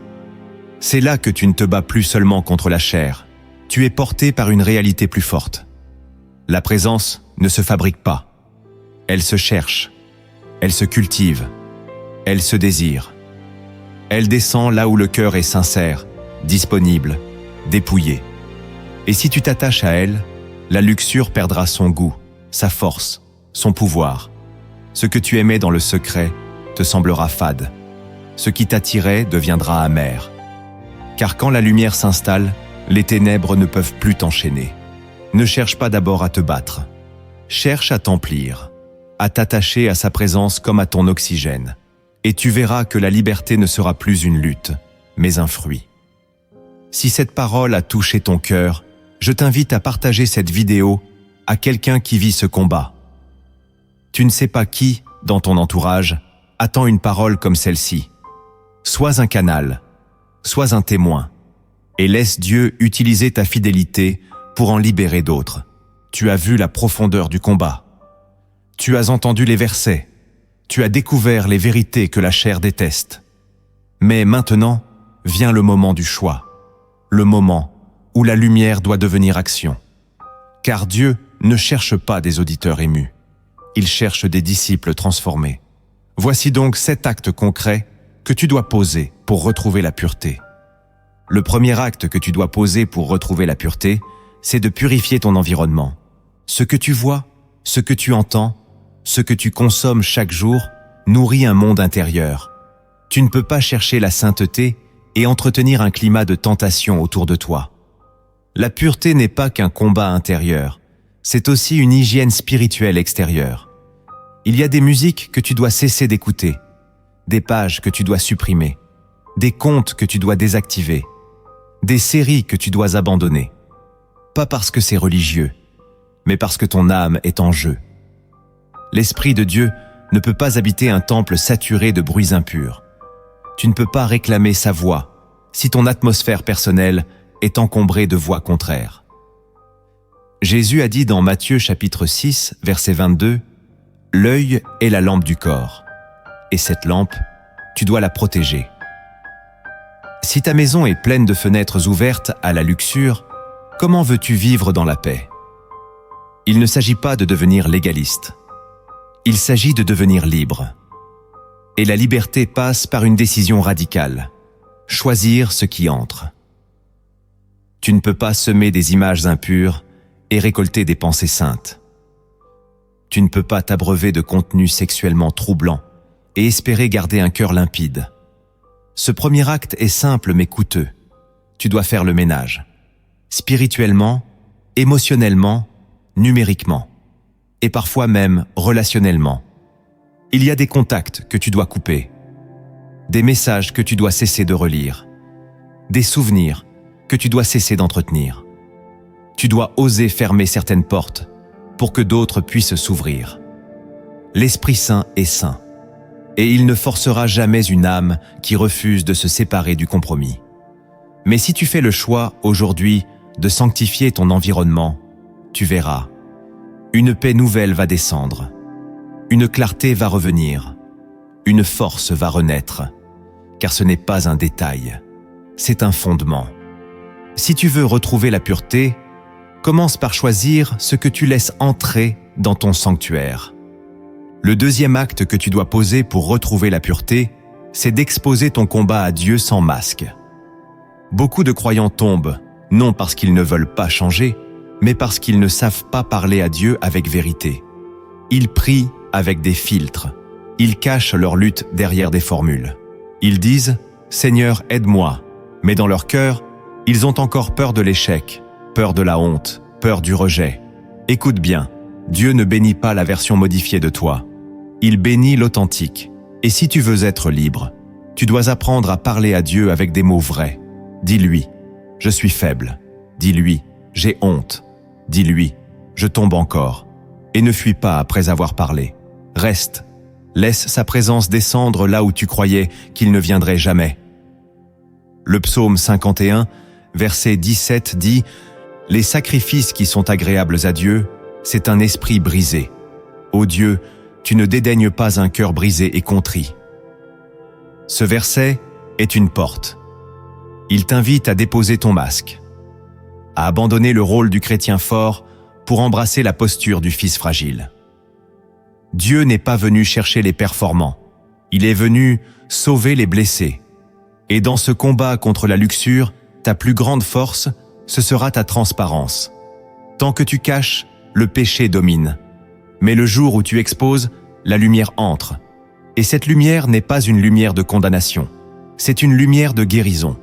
C'est là que tu ne te bats plus seulement contre la chair. Tu es porté par une réalité plus forte. La présence ne se fabrique pas. Elle se cherche. Elle se cultive. Elle se désire. Elle descend là où le cœur est sincère, disponible, dépouillé. Et si tu t'attaches à elle, la luxure perdra son goût, sa force, son pouvoir. Ce que tu aimais dans le secret te semblera fade. Ce qui t'attirait deviendra amer. Car quand la lumière s'installe, les ténèbres ne peuvent plus t'enchaîner. Ne cherche pas d'abord à te battre. Cherche à t'emplir, à t'attacher à sa présence comme à ton oxygène. Et tu verras que la liberté ne sera plus une lutte, mais un fruit. Si cette parole a touché ton cœur, je t'invite à partager cette vidéo à quelqu'un qui vit ce combat. Tu ne sais pas qui, dans ton entourage, attend une parole comme celle-ci. Sois un canal, sois un témoin, et laisse Dieu utiliser ta fidélité pour en libérer d'autres. Tu as vu la profondeur du combat. Tu as entendu les versets. Tu as découvert les vérités que la chair déteste. Mais maintenant, vient le moment du choix. Le moment où la lumière doit devenir action. Car Dieu ne cherche pas des auditeurs émus. Il cherche des disciples transformés. Voici donc 7 actes concrets que tu dois poser pour retrouver la pureté. Le premier acte que tu dois poser pour retrouver la pureté, c'est de purifier ton environnement. Ce que tu vois, ce que tu entends, ce que tu consommes chaque jour nourrit un monde intérieur. Tu ne peux pas chercher la sainteté et entretenir un climat de tentation autour de toi. La pureté n'est pas qu'un combat intérieur, c'est aussi une hygiène spirituelle extérieure. Il y a des musiques que tu dois cesser d'écouter, des pages que tu dois supprimer, des comptes que tu dois désactiver, des séries que tu dois abandonner. Pas parce que c'est religieux, mais parce que ton âme est en jeu. L'Esprit de Dieu ne peut pas habiter un temple saturé de bruits impurs. Tu ne peux pas réclamer sa voix si ton atmosphère personnelle est encombrée de voix contraires. Jésus a dit dans Matthieu chapitre 6, verset 22, « L'œil est la lampe du corps, et cette lampe, tu dois la protéger. » Si ta maison est pleine de fenêtres ouvertes à la luxure, comment veux-tu vivre dans la paix? Il ne s'agit pas de devenir légaliste. Il s'agit de devenir libre. Et la liberté passe par une décision radicale. Choisir ce qui entre. Tu ne peux pas semer des images impures et récolter des pensées saintes. Tu ne peux pas t'abreuver de contenus sexuellement troublants et espérer garder un cœur limpide. Ce premier acte est simple mais coûteux. Tu dois faire le ménage. Spirituellement, émotionnellement, numériquement, et parfois même relationnellement. Il y a des contacts que tu dois couper, des messages que tu dois cesser de relire, des souvenirs que tu dois cesser d'entretenir. Tu dois oser fermer certaines portes pour que d'autres puissent s'ouvrir. L'Esprit Saint est saint, et il ne forcera jamais une âme qui refuse de se séparer du compromis. Mais si tu fais le choix aujourd'hui de sanctifier ton environnement, tu verras, une paix nouvelle va descendre, une clarté va revenir, une force va renaître, car ce n'est pas un détail, c'est un fondement. Si tu veux retrouver la pureté, commence par choisir ce que tu laisses entrer dans ton sanctuaire. Le deuxième acte que tu dois poser pour retrouver la pureté, c'est d'exposer ton combat à Dieu sans masque. Beaucoup de croyants tombent, non parce qu'ils ne veulent pas changer, mais parce qu'ils ne savent pas parler à Dieu avec vérité. Ils prient avec des filtres. Ils cachent leur lutte derrière des formules. Ils disent « Seigneur, aide-moi », mais dans leur cœur, ils ont encore peur de l'échec, peur de la honte, peur du rejet. Écoute bien, Dieu ne bénit pas la version modifiée de toi. Il bénit l'authentique. Et si tu veux être libre, tu dois apprendre à parler à Dieu avec des mots vrais. Dis-lui « Je suis faible ». Dis-lui « J'ai honte ». Dis-lui « Je tombe encore ». Et ne fuis pas après avoir parlé. Reste. Laisse sa présence descendre là où tu croyais qu'il ne viendrait jamais. Le psaume 51, verset 17 dit « Les sacrifices qui sont agréables à Dieu, c'est un esprit brisé. Ô Dieu, tu ne dédaignes pas un cœur brisé et contrit. » Ce verset est une porte. Il t'invite à déposer ton masque, à abandonner le rôle du chrétien fort pour embrasser la posture du fils fragile. Dieu n'est pas venu chercher les performants, il est venu sauver les blessés. Et dans ce combat contre la luxure, ta plus grande force, ce sera ta transparence. Tant que tu caches, le péché domine. Mais le jour où tu exposes, la lumière entre. Et cette lumière n'est pas une lumière de condamnation, c'est une lumière de guérison,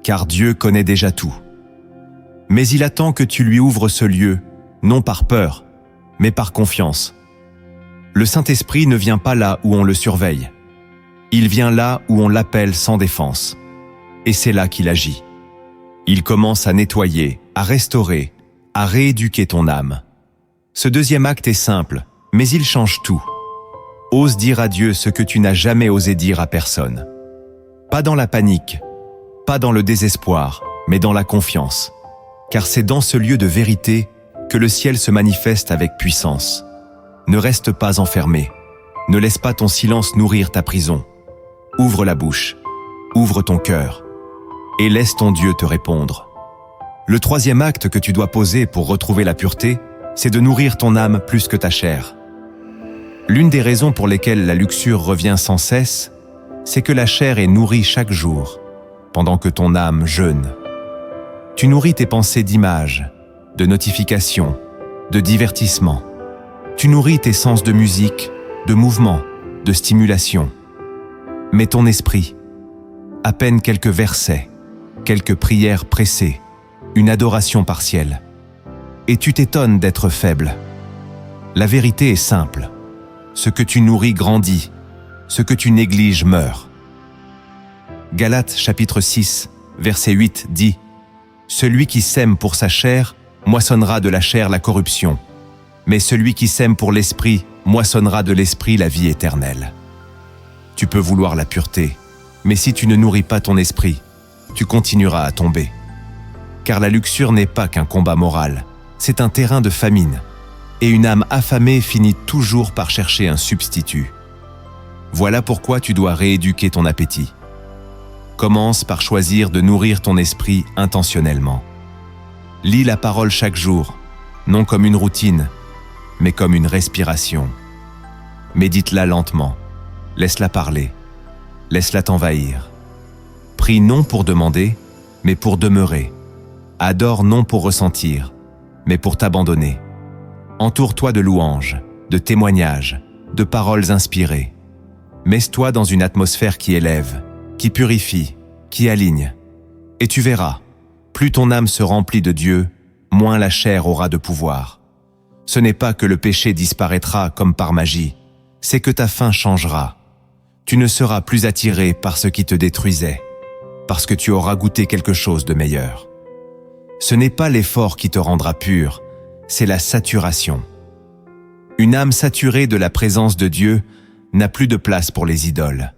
car Dieu connaît déjà tout. Mais il attend que tu lui ouvres ce lieu, non par peur, mais par confiance. Le Saint-Esprit ne vient pas là où on le surveille. Il vient là où on l'appelle sans défense. Et c'est là qu'il agit. Il commence à nettoyer, à restaurer, à rééduquer ton âme. Ce deuxième acte est simple, mais il change tout. Ose dire à Dieu ce que tu n'as jamais osé dire à personne. Pas dans la panique, pas dans le désespoir, mais dans la confiance. Car c'est dans ce lieu de vérité que le ciel se manifeste avec puissance. Ne reste pas enfermé. Ne laisse pas ton silence nourrir ta prison. Ouvre la bouche, ouvre ton cœur, et laisse ton Dieu te répondre. Le troisième acte que tu dois poser pour retrouver la pureté, c'est de nourrir ton âme plus que ta chair. L'une des raisons pour lesquelles la luxure revient sans cesse, c'est que la chair est nourrie chaque jour, pendant que ton âme jeûne. Tu nourris tes pensées d'images, de notifications, de divertissements. Tu nourris tes sens de musique, de mouvement, de stimulation. Mais ton esprit, à peine quelques versets, quelques prières pressées, une adoration partielle. Et tu t'étonnes d'être faible. La vérité est simple. Ce que tu nourris grandit, ce que tu négliges meurt. Galates chapitre 6, verset 8 dit « Celui qui sème pour sa chair moissonnera de la chair la corruption, mais celui qui sème pour l'esprit moissonnera de l'esprit la vie éternelle. » Tu peux vouloir la pureté, mais si tu ne nourris pas ton esprit, tu continueras à tomber. Car la luxure n'est pas qu'un combat moral, c'est un terrain de famine, et une âme affamée finit toujours par chercher un substitut. Voilà pourquoi tu dois rééduquer ton appétit. Commence par choisir de nourrir ton esprit intentionnellement. Lis la parole chaque jour, non comme une routine, mais comme une respiration. Médite-la lentement, laisse-la parler, laisse-la t'envahir. Prie non pour demander, mais pour demeurer. Adore non pour ressentir, mais pour t'abandonner. Entoure-toi de louanges, de témoignages, de paroles inspirées. Mets-toi dans une atmosphère qui élève, qui purifie, qui aligne. Et tu verras, plus ton âme se remplit de Dieu, moins la chair aura de pouvoir. Ce n'est pas que le péché disparaîtra comme par magie, c'est que ta faim changera. Tu ne seras plus attiré par ce qui te détruisait, parce que tu auras goûté quelque chose de meilleur. Ce n'est pas l'effort qui te rendra pur, c'est la saturation. Une âme saturée de la présence de Dieu n'a plus de place pour les idoles.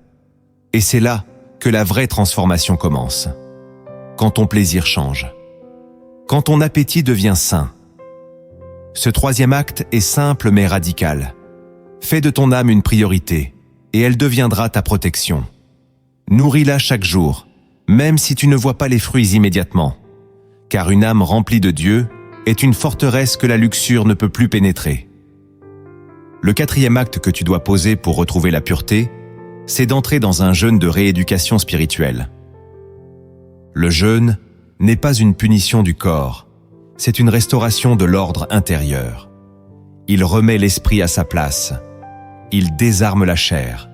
Et c'est là que la vraie transformation commence. Quand ton plaisir change. Quand ton appétit devient sain. Ce troisième acte est simple mais radical. Fais de ton âme une priorité, et elle deviendra ta protection. Nourris-la chaque jour, même si tu ne vois pas les fruits immédiatement. Car une âme remplie de Dieu est une forteresse que la luxure ne peut plus pénétrer. Le quatrième acte que tu dois poser pour retrouver la pureté, c'est d'entrer dans un jeûne de rééducation spirituelle. Le jeûne n'est pas une punition du corps, c'est une restauration de l'ordre intérieur. Il remet l'esprit à sa place, il désarme la chair,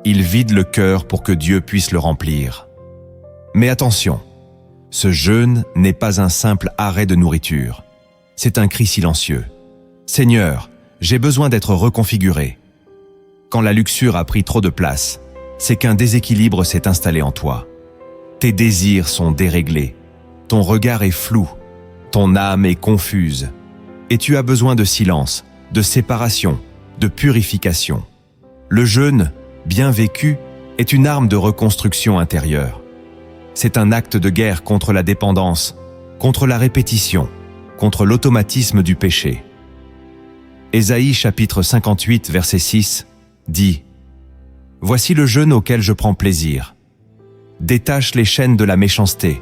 il vide le cœur pour que Dieu puisse le remplir. Mais attention, ce jeûne n'est pas un simple arrêt de nourriture, c'est un cri silencieux. « Seigneur, j'ai besoin d'être reconfiguré. » Quand la luxure a pris trop de place, c'est qu'un déséquilibre s'est installé en toi. Tes désirs sont déréglés, ton regard est flou, ton âme est confuse, et tu as besoin de silence, de séparation, de purification. Le jeûne, bien vécu, est une arme de reconstruction intérieure. C'est un acte de guerre contre la dépendance, contre la répétition, contre l'automatisme du péché. Ésaïe chapitre 58, verset 6, dit « Voici le jeûne auquel je prends plaisir. Détache les chaînes de la méchanceté,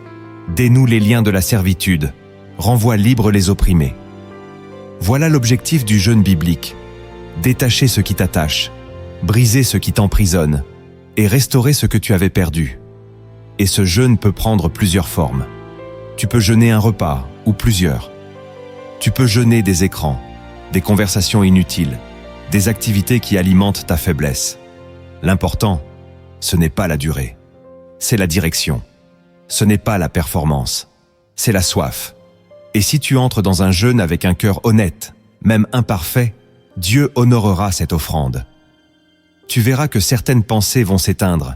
dénoue les liens de la servitude, renvoie libres les opprimés. » Voilà l'objectif du jeûne biblique. Détacher ce qui t'attache, briser ce qui t'emprisonne et restaurer ce que tu avais perdu. Et ce jeûne peut prendre plusieurs formes. Tu peux jeûner un repas ou plusieurs. Tu peux jeûner des écrans, des conversations inutiles, des activités qui alimentent ta faiblesse. L'important, ce n'est pas la durée, c'est la direction. Ce n'est pas la performance, c'est la soif. Et si tu entres dans un jeûne avec un cœur honnête, même imparfait, Dieu honorera cette offrande. Tu verras que certaines pensées vont s'éteindre,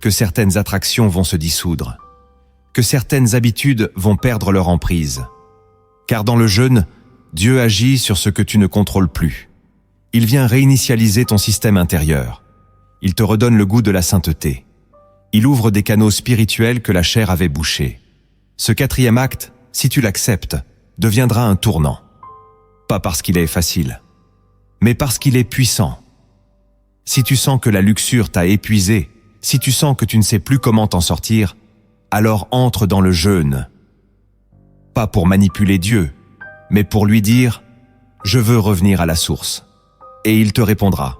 que certaines attractions vont se dissoudre, que certaines habitudes vont perdre leur emprise. Car dans le jeûne, Dieu agit sur ce que tu ne contrôles plus. Il vient réinitialiser ton système intérieur. Il te redonne le goût de la sainteté. Il ouvre des canaux spirituels que la chair avait bouchés. Ce quatrième acte, si tu l'acceptes, deviendra un tournant. Pas parce qu'il est facile, mais parce qu'il est puissant. Si tu sens que la luxure t'a épuisé, si tu sens que tu ne sais plus comment t'en sortir, alors entre dans le jeûne. pas pour manipuler Dieu, mais pour lui dire « Je veux revenir à la source ». Et il te répondra.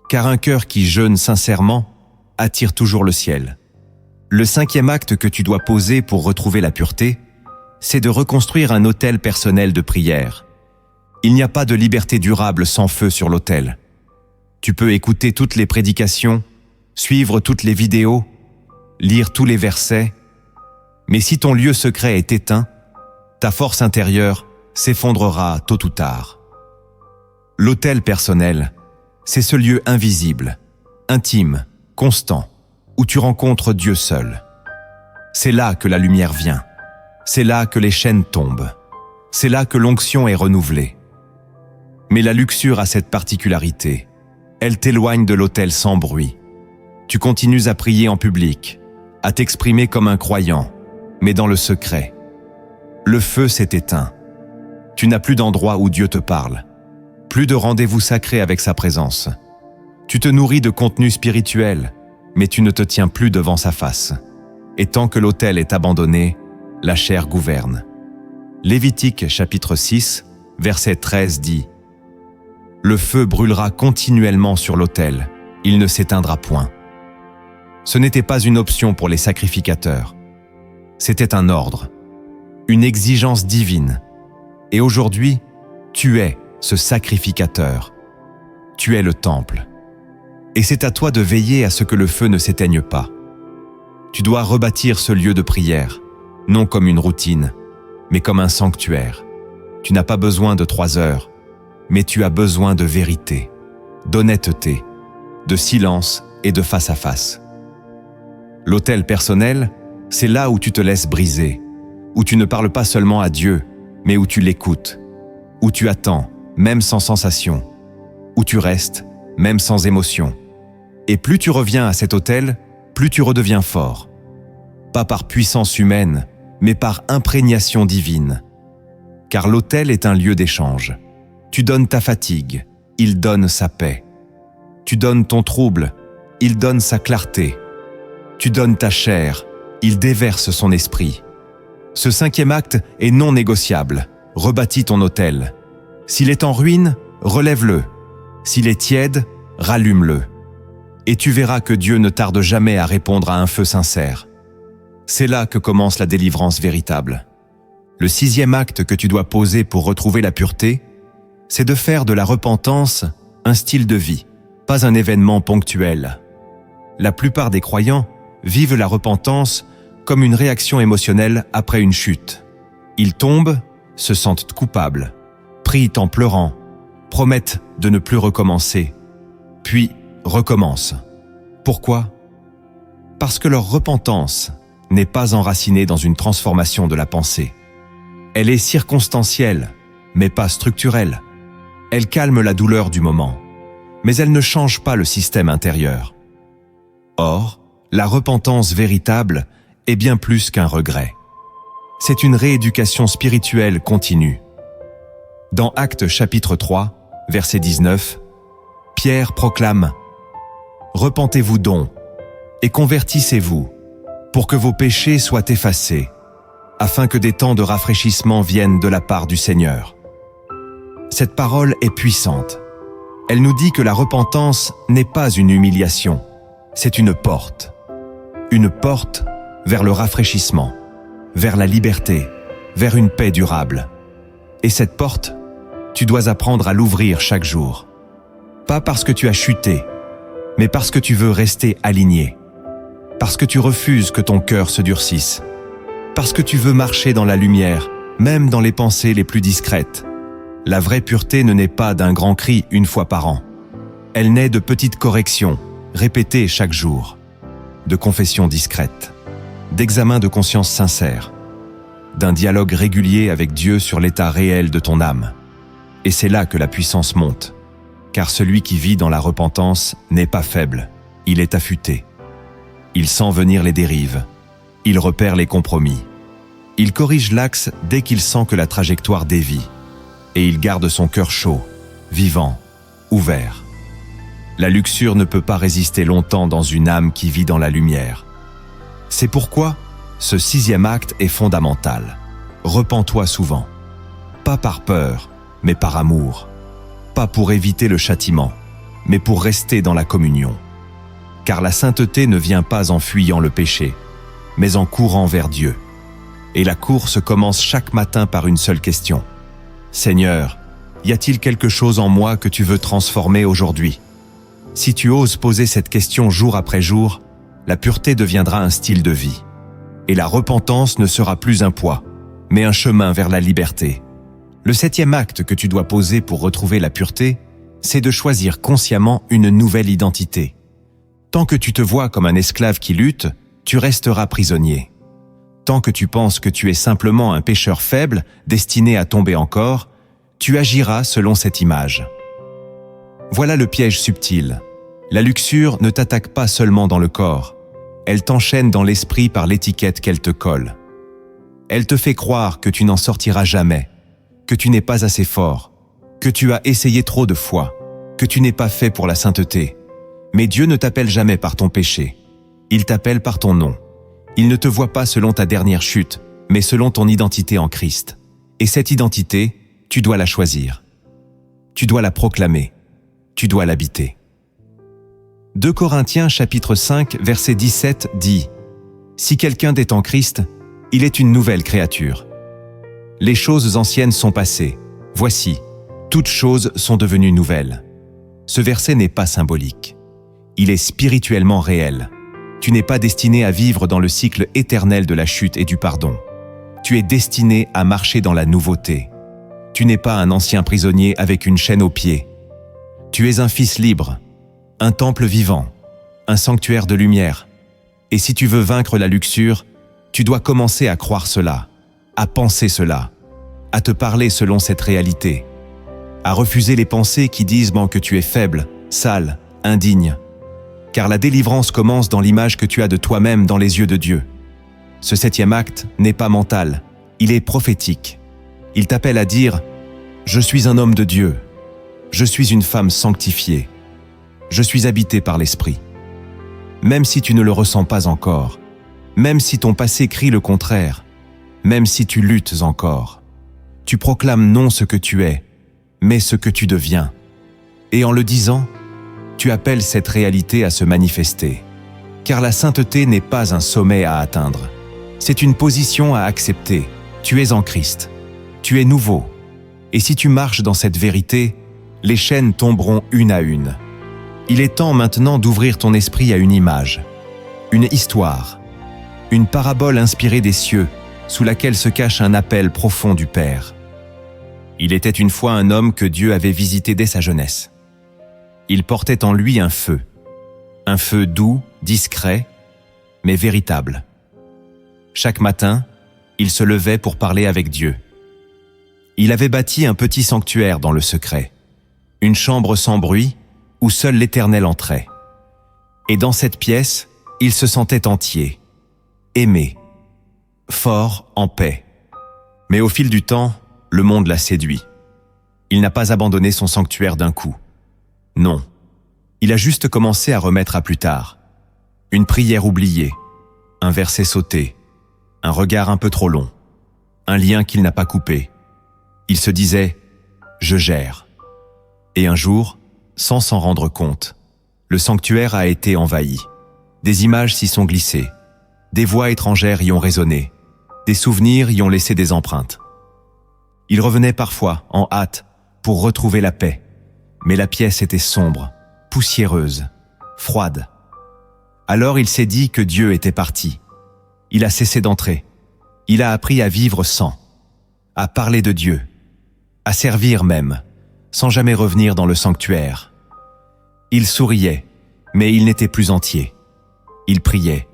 Car un cœur qui jeûne sincèrement attire toujours le ciel. Le 5e acte que tu dois poser pour retrouver la pureté, c'est de reconstruire un autel personnel de prière. Il n'y a pas de liberté durable sans feu sur l'autel. Tu peux écouter toutes les prédications, suivre toutes les vidéos, lire tous les versets, mais si ton lieu secret est éteint, ta force intérieure s'effondrera tôt ou tard. L'autel personnel, c'est ce lieu invisible, intime, constant, où tu rencontres Dieu seul. C'est là que la lumière vient. C'est là que les chaînes tombent. C'est là que l'onction est renouvelée. Mais la luxure a cette particularité. Elle t'éloigne de l'autel sans bruit. Tu continues à prier en public, à t'exprimer comme un croyant, mais dans le secret. Le feu s'est éteint. Tu n'as plus d'endroit où Dieu te parle. Plus de rendez-vous sacrés avec sa présence. Tu te nourris de contenu spirituel, mais tu ne te tiens plus devant sa face. Et tant que l'autel est abandonné, la chair gouverne. Lévitique chapitre 6, verset 13 dit « Le feu brûlera continuellement sur l'autel, il ne s'éteindra point. » Ce n'était pas une option pour les sacrificateurs. C'était un ordre, une exigence divine. Et aujourd'hui, tu es ce sacrificateur. Tu es le temple. Et c'est à toi de veiller à ce que le feu ne s'éteigne pas. Tu dois rebâtir ce lieu de prière, non comme une routine, mais comme un sanctuaire. Tu n'as pas besoin de 3 heures, mais tu as besoin de vérité, d'honnêteté, de silence et de face à face. L'autel personnel, c'est là où tu te laisses briser, où tu ne parles pas seulement à Dieu, mais où tu l'écoutes, où tu attends, même sans sensation, où tu restes, même sans émotion. Et plus tu reviens à cet autel, plus tu redeviens fort. Pas par puissance humaine, mais par imprégnation divine. Car l'autel est un lieu d'échange. Tu donnes ta fatigue, il donne sa paix. Tu donnes ton trouble, il donne sa clarté. Tu donnes ta chair, il déverse son esprit. Ce 5e acte est non négociable. Rebâtis ton autel. S'il est en ruine, relève-le. S'il est tiède, rallume-le. Et tu verras que Dieu ne tarde jamais à répondre à un feu sincère. C'est là que commence la délivrance véritable. Le 6e acte que tu dois poser pour retrouver la pureté, c'est de faire de la repentance un style de vie, pas un événement ponctuel. La plupart des croyants vivent la repentance comme une réaction émotionnelle après une chute. Ils tombent, se sentent coupables, prient en pleurant, promettent de ne plus recommencer, puis recommencent. Pourquoi ? Parce que leur repentance n'est pas enracinée dans une transformation de la pensée. Elle est circonstancielle, mais pas structurelle. Elle calme la douleur du moment, mais elle ne change pas le système intérieur. Or, la repentance véritable est bien plus qu'un regret. C'est une rééducation spirituelle continue. Dans Actes chapitre 3, verset 19, Pierre proclame « Repentez-vous donc et convertissez-vous pour que vos péchés soient effacés, afin que des temps de rafraîchissement viennent de la part du Seigneur. » Cette parole est puissante. Elle nous dit que la repentance n'est pas une humiliation, c'est une porte. Une porte vers le rafraîchissement, vers la liberté, vers une paix durable. Et cette porte, tu dois apprendre à l'ouvrir chaque jour. Pas parce que tu as chuté, mais parce que tu veux rester aligné. Parce que tu refuses que ton cœur se durcisse. Parce que tu veux marcher dans la lumière, même dans les pensées les plus discrètes. La vraie pureté ne naît pas d'un grand cri une fois par an. Elle naît de petites corrections, répétées chaque jour, de confessions discrètes, d'examens de conscience sincères, d'un dialogue régulier avec Dieu sur l'état réel de ton âme. Et c'est là que la puissance monte, car celui qui vit dans la repentance n'est pas faible, il est affûté. Il sent venir les dérives, il repère les compromis, il corrige l'axe dès qu'il sent que la trajectoire dévie, et il garde son cœur chaud, vivant, ouvert. La luxure ne peut pas résister longtemps dans une âme qui vit dans la lumière. C'est pourquoi ce 6e acte est fondamental. repens-toi souvent. Pas par peur, mais par amour. Pas pour éviter le châtiment, mais pour rester dans la communion. Car la sainteté ne vient pas en fuyant le péché, mais en courant vers Dieu. Et la course commence chaque matin par une seule question. Seigneur, y a-t-il quelque chose en moi que tu veux transformer aujourd'hui? Si tu oses poser cette question jour après jour, la pureté deviendra un style de vie. Et la repentance ne sera plus un poids, mais un chemin vers la liberté. Le 7e acte que tu dois poser pour retrouver la pureté, c'est de choisir consciemment une nouvelle identité. Tant que tu te vois comme un esclave qui lutte, tu resteras prisonnier. Tant que tu penses que tu es simplement un pécheur faible, destiné à tomber encore, tu agiras selon cette image. Voilà le piège subtil. La luxure ne t'attaque pas seulement dans le corps, elle t'enchaîne dans l'esprit par l'étiquette qu'elle te colle. Elle te fait croire que tu n'en sortiras jamais, que tu n'es pas assez fort, que tu as essayé trop de fois, que tu n'es pas fait pour la sainteté. Mais Dieu ne t'appelle jamais par ton péché. Il t'appelle par ton nom. Il ne te voit pas selon ta dernière chute, mais selon ton identité en Christ. Et cette identité, tu dois la choisir. Tu dois la proclamer. Tu dois l'habiter. 2 Corinthiens chapitre 5 verset 17 dit « Si quelqu'un est en Christ, il est une nouvelle créature. Les choses anciennes sont passées. Voici, toutes choses sont devenues nouvelles. » Ce verset n'est pas symbolique. Il est spirituellement réel. Tu n'es pas destiné à vivre dans le cycle éternel de la chute et du pardon. Tu es destiné à marcher dans la nouveauté. Tu n'es pas un ancien prisonnier avec une chaîne aux pieds. Tu es un fils libre, un temple vivant, un sanctuaire de lumière. Et si tu veux vaincre la luxure, tu dois commencer à croire cela, à penser cela, à te parler selon cette réalité, à refuser les pensées qui disent que tu es faible, sale, indigne. Car la délivrance commence dans l'image que tu as de toi-même dans les yeux de Dieu. Ce 7e acte n'est pas mental, il est prophétique. Il t'appelle à dire « Je suis un homme de Dieu, je suis une femme sanctifiée, je suis habité par l'Esprit. » Même si tu ne le ressens pas encore, même si ton passé crie le contraire, même si tu luttes encore, tu proclames non ce que tu es, mais ce que tu deviens. Et en le disant, tu appelles cette réalité à se manifester. Car la sainteté n'est pas un sommet à atteindre. C'est une position à accepter. Tu es en Christ. Tu es nouveau. Et si tu marches dans cette vérité, les chaînes tomberont une à une. Il est temps maintenant d'ouvrir ton esprit à une image, une histoire, une parabole inspirée des cieux, sous laquelle se cache un appel profond du Père. Il était une fois un homme que Dieu avait visité dès sa jeunesse. Il portait en lui un feu doux, discret, mais véritable. Chaque matin, il se levait pour parler avec Dieu. Il avait bâti un petit sanctuaire dans le secret, une chambre sans bruit où seul l'Éternel entrait. Et dans cette pièce, il se sentait entier, aimé, fort, en paix. Mais au fil du temps, le monde l'a séduit. Il n'a pas abandonné son sanctuaire d'un coup. Non, il a juste commencé à remettre à plus tard. Une prière oubliée, un verset sauté, un regard un peu trop long, un lien qu'il n'a pas coupé. Il se disait « je gère ». Et un jour, sans s'en rendre compte, le sanctuaire a été envahi. Des images s'y sont glissées, des voix étrangères y ont résonné, des souvenirs y ont laissé des empreintes. Il revenait parfois, en hâte, pour retrouver la paix. Mais la pièce était sombre, poussiéreuse, froide. Alors il s'est dit que Dieu était parti. Il a cessé d'entrer. Il a appris à vivre sans, à parler de Dieu, à servir même, sans jamais revenir dans le sanctuaire. Il souriait, mais il n'était plus entier. Il priait,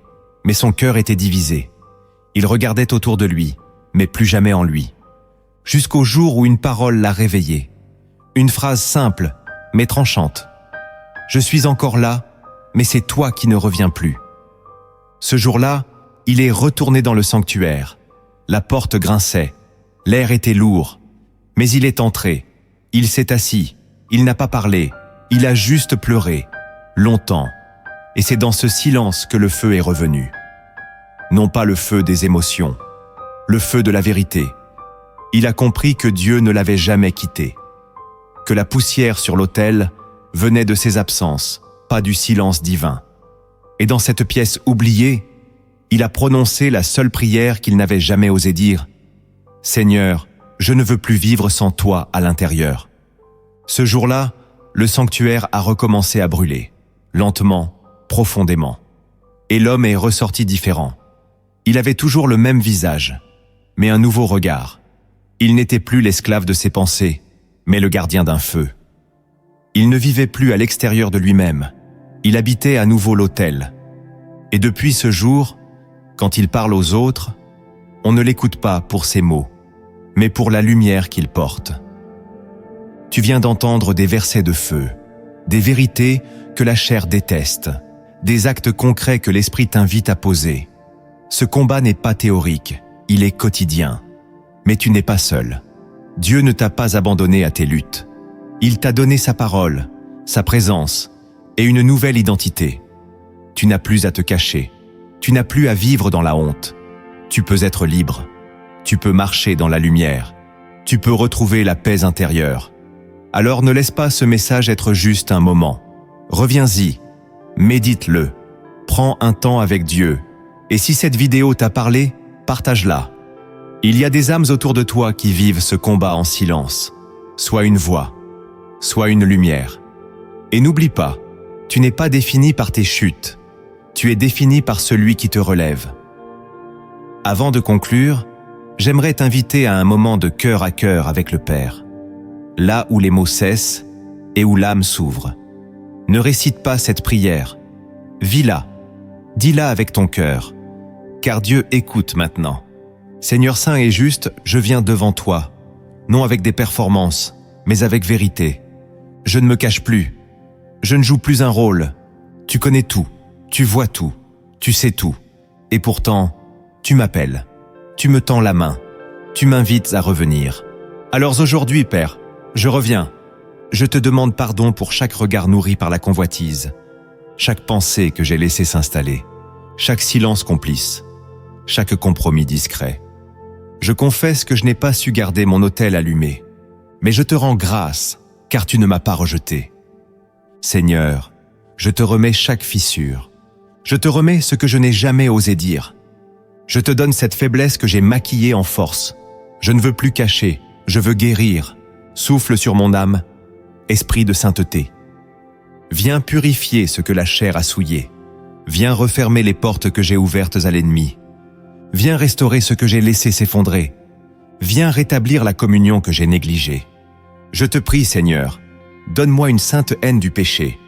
mais son cœur était divisé. Il regardait autour de lui, mais plus jamais en lui. Jusqu'au jour où une parole l'a réveillé. Une phrase simple, mais tranchante. « Je suis encore là, mais c'est toi qui ne reviens plus. » Ce jour-là, il est retourné dans le sanctuaire. La porte grinçait, l'air était lourd. Mais il est entré, il s'est assis, il n'a pas parlé, il a juste pleuré, longtemps. Et c'est dans ce silence que le feu est revenu. Non pas le feu des émotions, le feu de la vérité, il a compris que Dieu ne l'avait jamais quitté, que la poussière sur l'autel venait de ses absences, pas du silence divin. Et dans cette pièce oubliée, il a prononcé la seule prière qu'il n'avait jamais osé dire. « Seigneur, je ne veux plus vivre sans toi à l'intérieur. » Ce jour-là, le sanctuaire a recommencé à brûler, lentement, profondément. Et l'homme est ressorti différent. Il avait toujours le même visage, mais un nouveau regard. Il n'était plus l'esclave de ses pensées, mais le gardien d'un feu. Il ne vivait plus à l'extérieur de lui-même. Il habitait à nouveau l'autel. Et depuis ce jour, quand il parle aux autres, on ne l'écoute pas pour ses mots, mais pour la lumière qu'il porte. Tu viens d'entendre des versets de feu, des vérités que la chair déteste, des actes concrets que l'esprit t'invite à poser. Ce combat n'est pas théorique, il est quotidien. Mais tu n'es pas seul. Dieu ne t'a pas abandonné à tes luttes. Il t'a donné sa parole, sa présence et une nouvelle identité. Tu n'as plus à te cacher. Tu n'as plus à vivre dans la honte. Tu peux être libre. Tu peux marcher dans la lumière. Tu peux retrouver la paix intérieure. Alors ne laisse pas ce message être juste un moment. Reviens-y. Médite-le. Prends un temps avec Dieu. Et si cette vidéo t'a parlé, partage-la. Il y a des âmes autour de toi qui vivent ce combat en silence. Sois une voix. Sois une lumière. Et n'oublie pas, tu n'es pas défini par tes chutes. Tu es défini par celui qui te relève. Avant de conclure, j'aimerais t'inviter à un moment de cœur à cœur avec le Père. Là où les mots cessent et où l'âme s'ouvre. Ne récite pas cette prière. Vis-la. Dis-la avec ton cœur. Car Dieu écoute maintenant. Seigneur saint et juste, je viens devant toi. Non avec des performances, mais avec vérité. Je ne me cache plus. Je ne joue plus un rôle. Tu connais tout. Tu vois tout. Tu sais tout. Et pourtant, tu m'appelles. Tu me tends la main. Tu m'invites à revenir. Alors aujourd'hui, Père, je reviens. Je te demande pardon pour chaque regard nourri par la convoitise, chaque pensée que j'ai laissée s'installer, chaque silence complice, chaque compromis discret. Je confesse que je n'ai pas su garder mon autel allumé, mais je te rends grâce, car tu ne m'as pas rejeté. Seigneur, je te remets chaque fissure. Je te remets ce que je n'ai jamais osé dire. Je te donne cette faiblesse que j'ai maquillée en force. Je ne veux plus cacher, je veux guérir. Souffle sur mon âme, esprit de sainteté. Viens purifier ce que la chair a souillé. Viens refermer les portes que j'ai ouvertes à l'ennemi. Viens restaurer ce que j'ai laissé s'effondrer. Viens rétablir la communion que j'ai négligée. Je te prie, Seigneur, donne-moi une sainte haine du péché,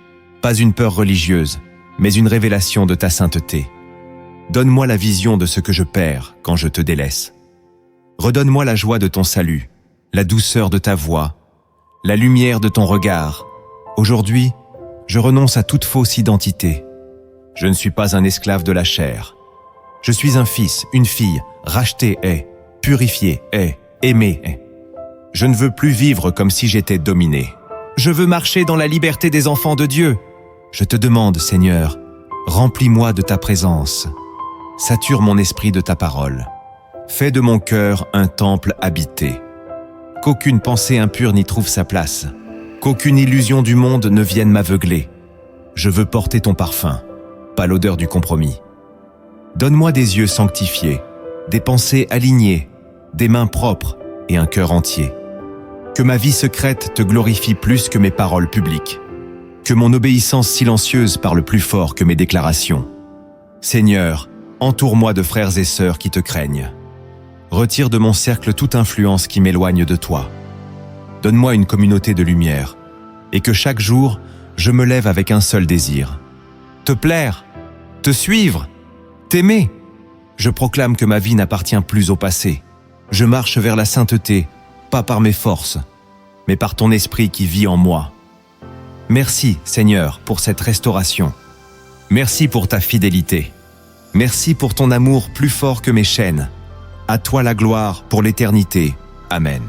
pas une peur religieuse, mais une révélation de ta sainteté. Donne-moi la vision de ce que je perds quand je te délaisse. Redonne-moi la joie de ton salut, la douceur de ta voix, la lumière de ton regard. Aujourd'hui, je renonce à toute fausse identité. Je ne suis pas un esclave de la chair. Je suis un fils, une fille, racheté est, purifié est, aimé est. Je ne veux plus vivre comme si j'étais dominé. Je veux marcher dans la liberté des enfants de Dieu. Je te demande, Seigneur, remplis-moi de ta présence. Sature mon esprit de ta parole. Fais de mon cœur un temple habité. Qu'aucune pensée impure n'y trouve sa place. Qu'aucune illusion du monde ne vienne m'aveugler. Je veux porter ton parfum, pas l'odeur du compromis. Donne-moi des yeux sanctifiés, des pensées alignées, des mains propres et un cœur entier. Que ma vie secrète te glorifie plus que mes paroles publiques. Que mon obéissance silencieuse parle plus fort que mes déclarations. Seigneur, entoure-moi de frères et sœurs qui te craignent. Retire de mon cercle toute influence qui m'éloigne de toi. Donne-moi une communauté de lumière, et que chaque jour, je me lève avec un seul désir. Te plaire, te suivre, t'aimer. Je proclame que ma vie n'appartient plus au passé. Je marche vers la sainteté, pas par mes forces, mais par ton esprit qui vit en moi. Merci, Seigneur, pour cette restauration. Merci pour ta fidélité. Merci pour ton amour plus fort que mes chaînes. À toi la gloire pour l'éternité. Amen.